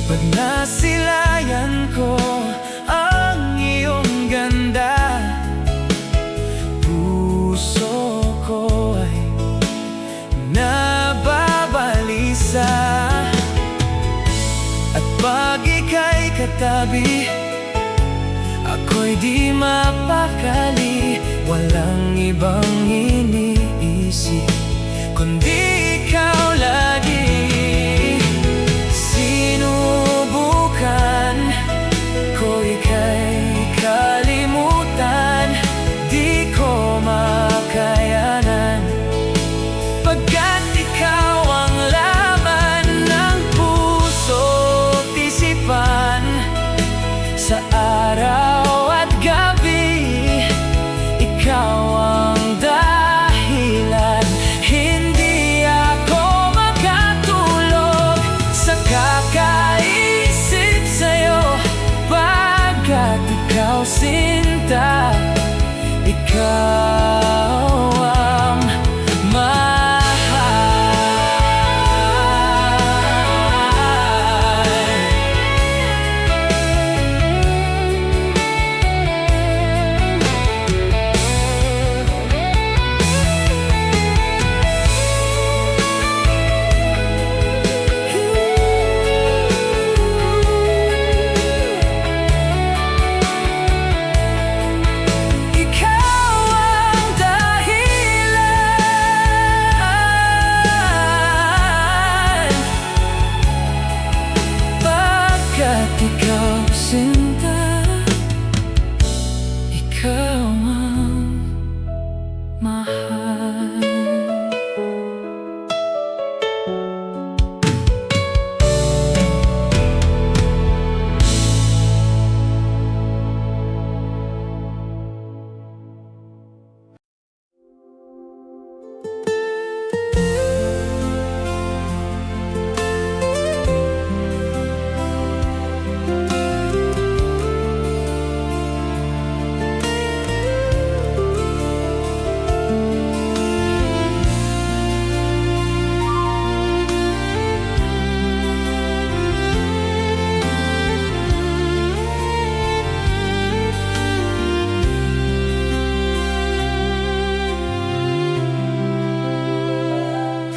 Pag nasilayan ko ang iyong ganda, puso ko ay nababalisa, at pag ika'y katabi, ako'y di mapakali. Walang ibang iniisip kundi ikaw lagi. Sinubukan ko ika'y kalimutan, di ko makayanan, pagkat ikaw ang laman ng puso't isipan. Sa araw at gabi, ikaw ang dahilan. Hindi ako makatulog sa kakaisip sa'yo, pagkat ikaw sinta, ikaw ang mahal. Ikaw sinta, ikaw ang mahal.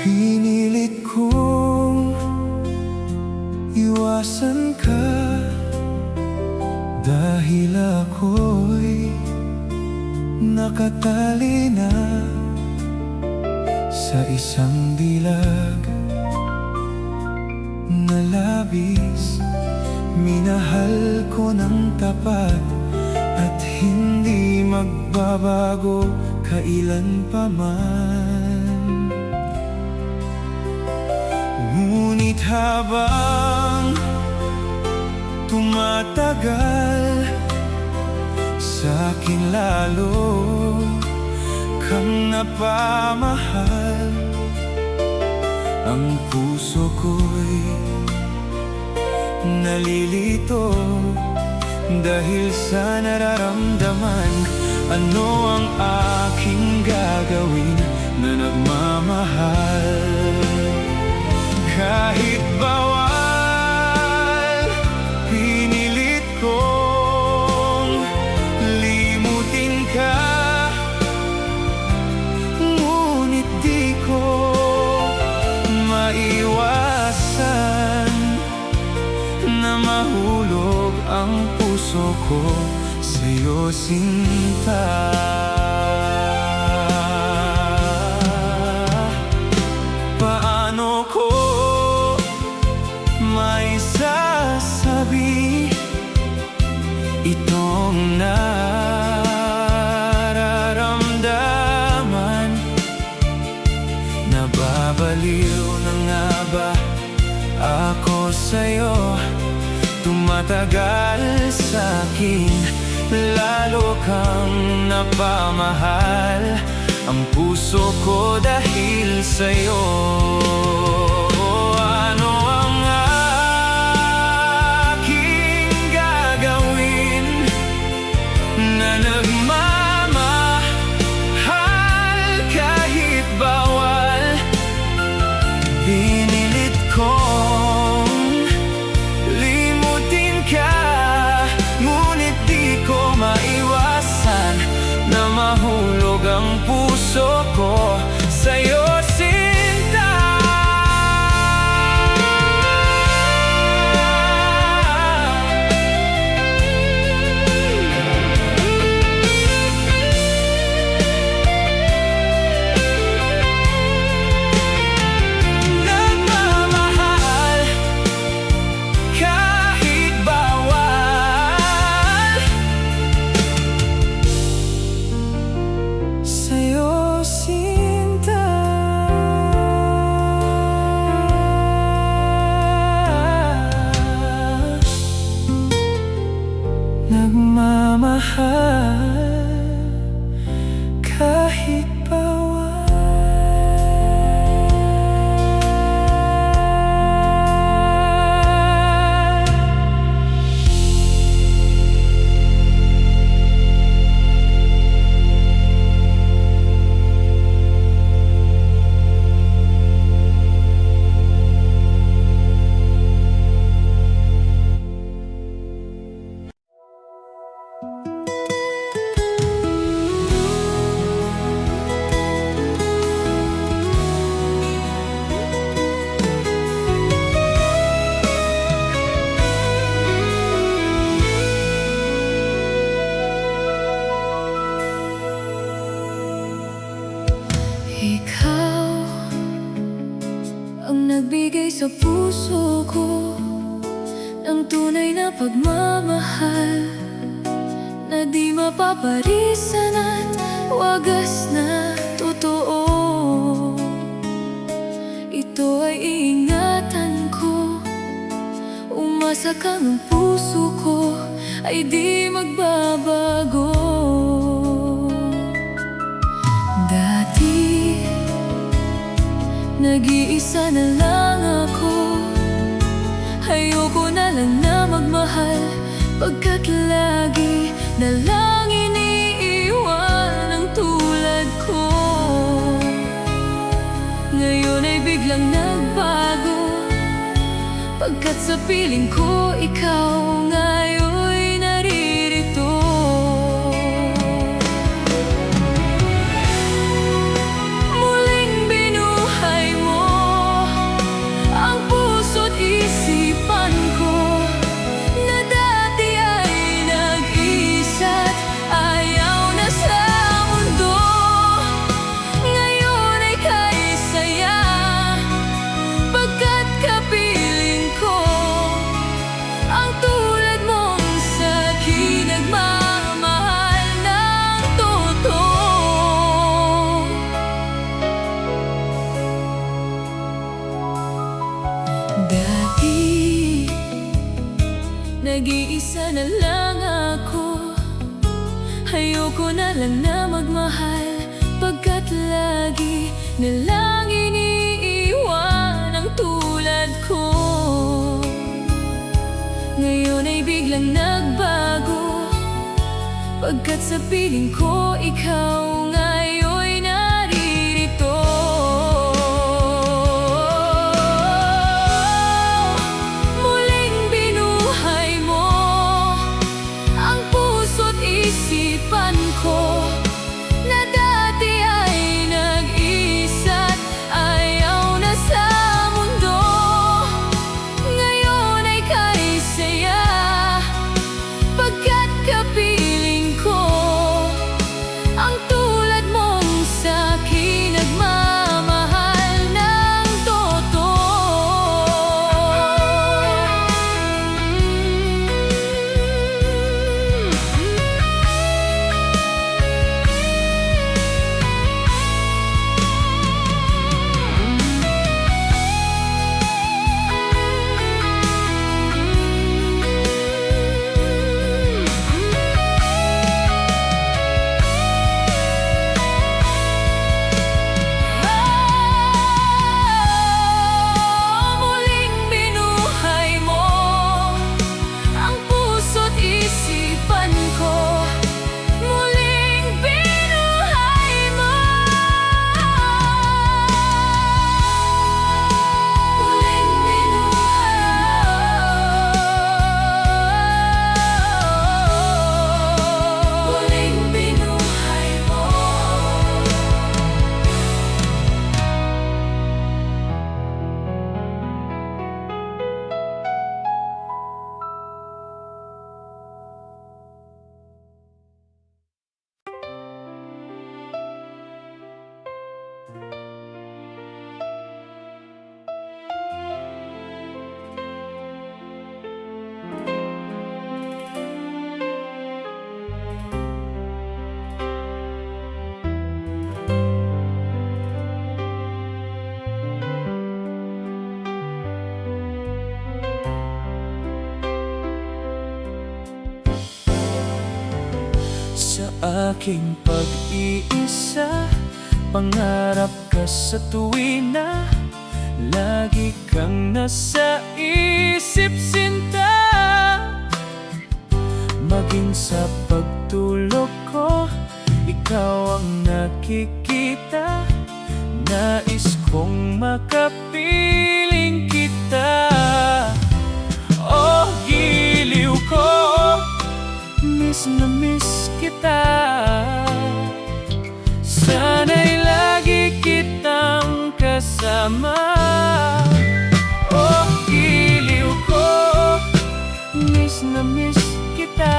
Pinilit kong iwasan ka, dahil ako'y nakatali na sa isang dilag na labis. Minahal ko ng tapat at hindi magbabago kailan pa man. Ngunit habang tumatagal, sa'kin lalo kang napamahal. Ang puso ko'y nalilito dahil sa nararamdaman. Ano ang aking gagawin na nagmamahal? Kahit bawal, pinilit kong limutin ka, ngunit di ko maiwasan na mahulog ang puso ko sa'yo, sinta. Paano ko maisasabi itong nararamdaman? Nababaliw na nga ba ako sa'yo? Tumatagal sa'kin, lalo kang napamahal ang puso ko dahil sa'yo. Ano ang aking gagawin na nagmamahal kahit bawal? Pinilit kong limutin ka, ngunit di ko maiwasan na mahulog ang puso ko sa'yo, sinta. Nagmamahal kahit bawal sa'yo, sinta. Nagmamahal kahit ikaw ang nagbigay sa puso ko ng tunay na pagmamahal na di mapaparisan at wagas na totoo. Ito ay iingatan ko, umasa kang ang puso ko ay di magbabago. Dati nag-iisa na lang ako, ayoko na lang na magmahal, pagkat lagi na lang iniiwan ang tulad ko. Ngayon ay biglang nagbago, pagkat sa piling ko ikaw ngayon'y naririto. Muling binuhay mo ang puso't isipan ko na dati ay nag-isa't ayaw na sa mundo. Ngayon ay kay saya, pagkat kapiling ko ang tulad mong sa'kin nagmamahal ng totoo. Dati nag-iisa na lang ako. Ayoko na lang na magmahal, pagkat lagi na lang iniiwan ang tulad ko. Ngayon ay biglang nagbago, pagkat sa piling ko ikaw ngayon'y naririto. Muling binuhay mo ang puso't isipan ko, na dati ay nag-isa't ayaw na sa mundo. Ngayon ay kay saya, pagkat kapiling ko ang tulad mong sa'kin nagmamahal ng totoo. Muling binuhay mo ang puso't isipan ko. Muling binuhay mo. Muling binuhay mo. Sa aking pag-iisa, pangarap ka sa tuwina, lagi kang nasa isip, sinta. Maging sa pagtulog ko, ikaw ang nakikita. Nais kong makapiling kita. Oh, giliw ko, miss na miss kita. Sana'y lagi kitang kasama. Oh, giliw ko, miss na miss kita.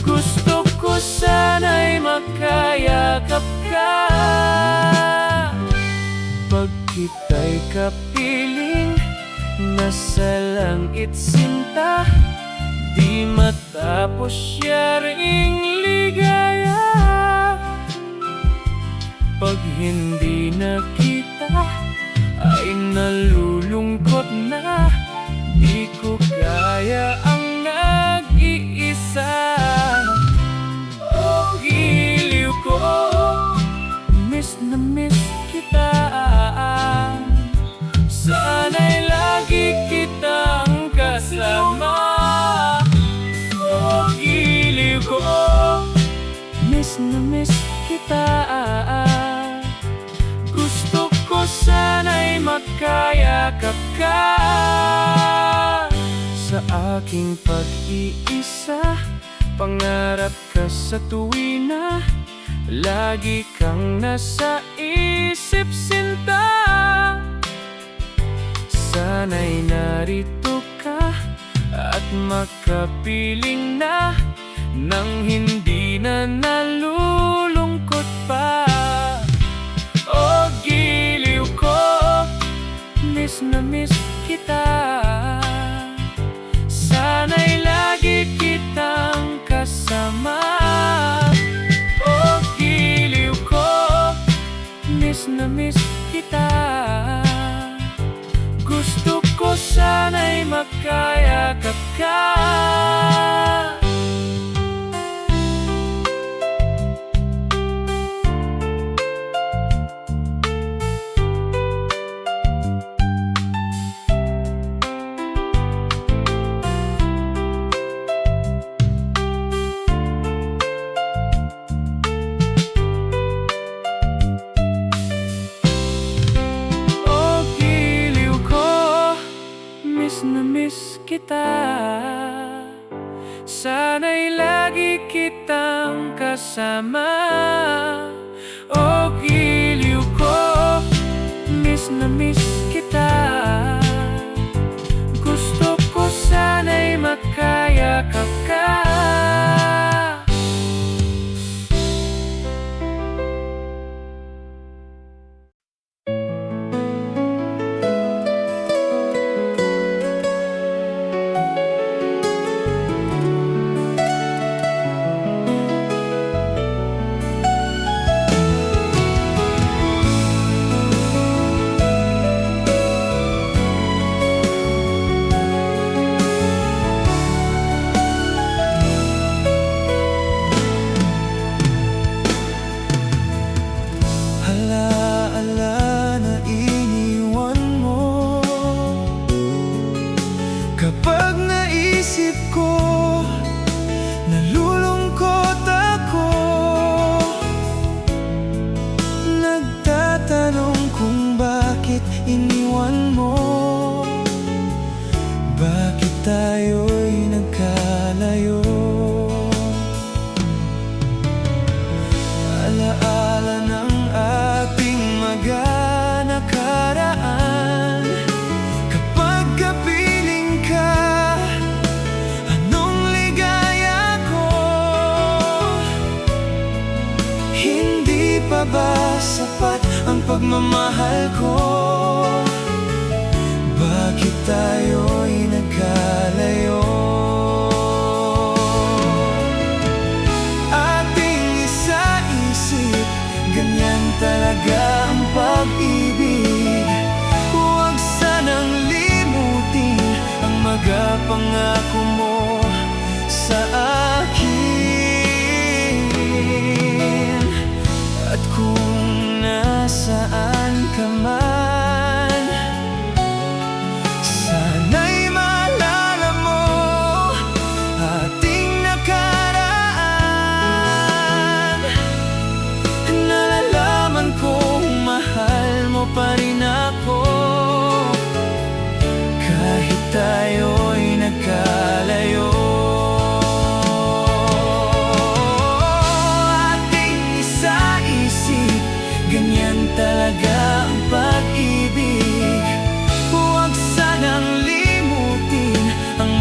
Gusto ko sana'y makayakap ka. Pag kita'y kapiling, nasa langit, sinta. Di matapos siya ring ligaya. Pag hindi na kita, ay nalulungkot na. Di ko kaya ang nag-iisa. Oh, giliw ko, miss na miss kita. Sana'y lagi kitang kasama. Oh, giliw ko, miss na miss kita. Gusto ko sana'y makayakap ka. Sa aking pag-iisa, pangarap ka sa tuwina, lagi kang nasa isip, sinta. Sana'y narito ka at makapiling na, nang hindi na nalulungkot pa. Oh, giliw ko, miss na miss kita. Sana'y lagi kitang kasama. Oh, giliw ko, miss na miss kita. Gusto ko sana'y makaya kita. Sana'y lagi kitang kasama. O giliw ko, miss na miss kita. Gusto ko sana'y makayakap ka. Alaala na iniwan mo. Kapag naisip ko, nalulungkot ako. Nagtatanong kung bakit iniwan mo. Bakit tayo'y nagkalayo? Alaala ng ating nakaraan. Kapag kapiling ka, anong ligaya ko? Hindi pa ba sapat ang pagmamahal ko? Bakit tayo'y nagkalayo? Ganyan talaga ang pag-ibig. Huwag sanang limutin ang pangako mo sa akin. At kung nasaan ka man, sana'y maalala mo ating nakaraan. Nalalaman kong mahal mo pa rin ako, kahit tayo'y nagkalayo. Ating isa-isip, ganyan talaga ang pag-ibig. Huwag sanang limutin ang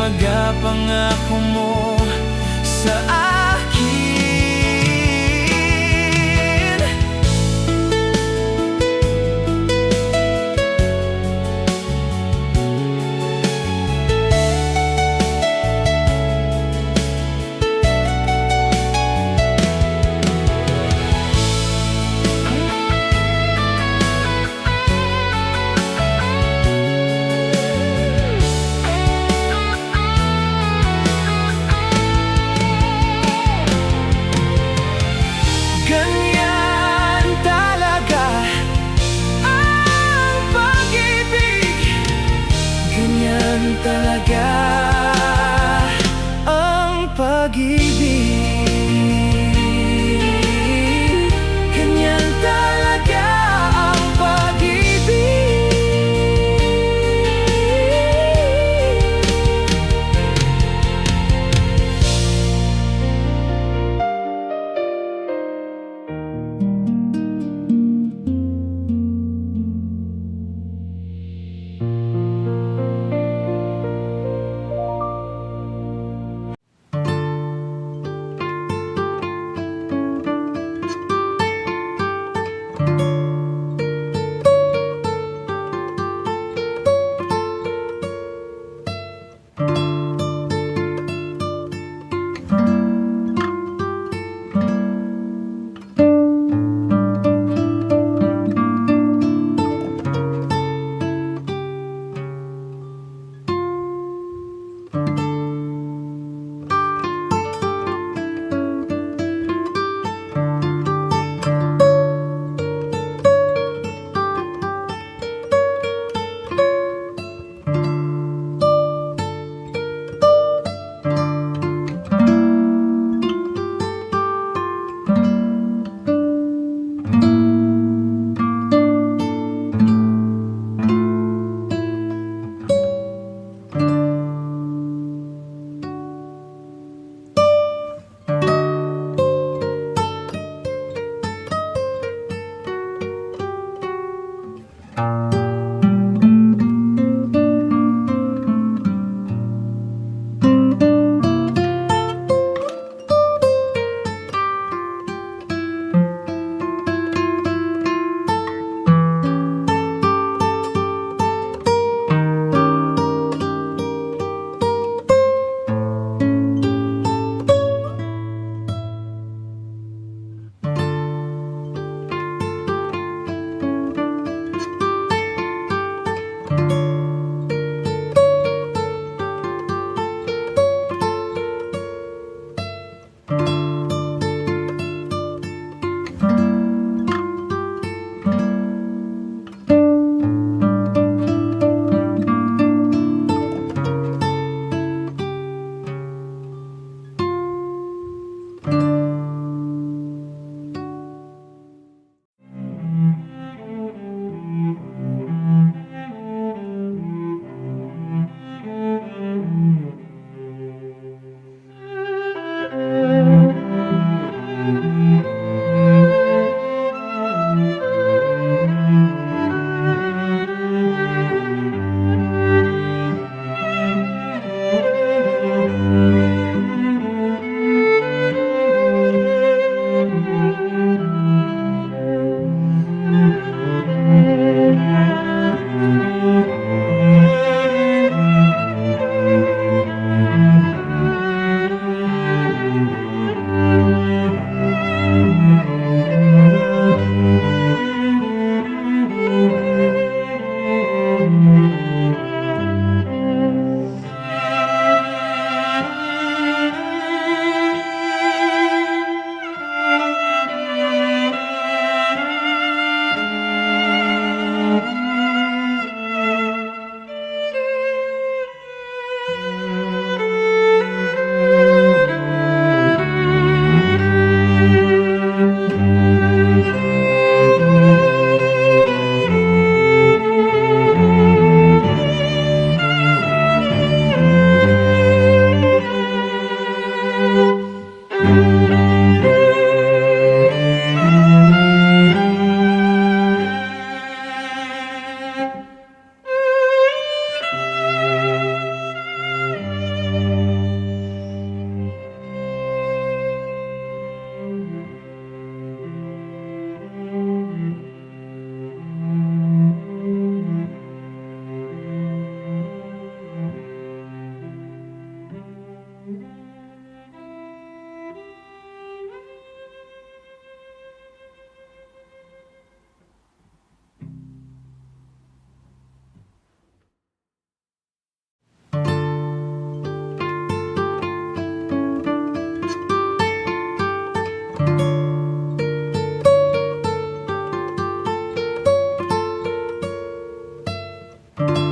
pangako mo sa akin. Ganyan talaga ang pag-ibig. Ganyan talaga ang pag-ibig. Ganyan talaga ang pag-ibig. Thank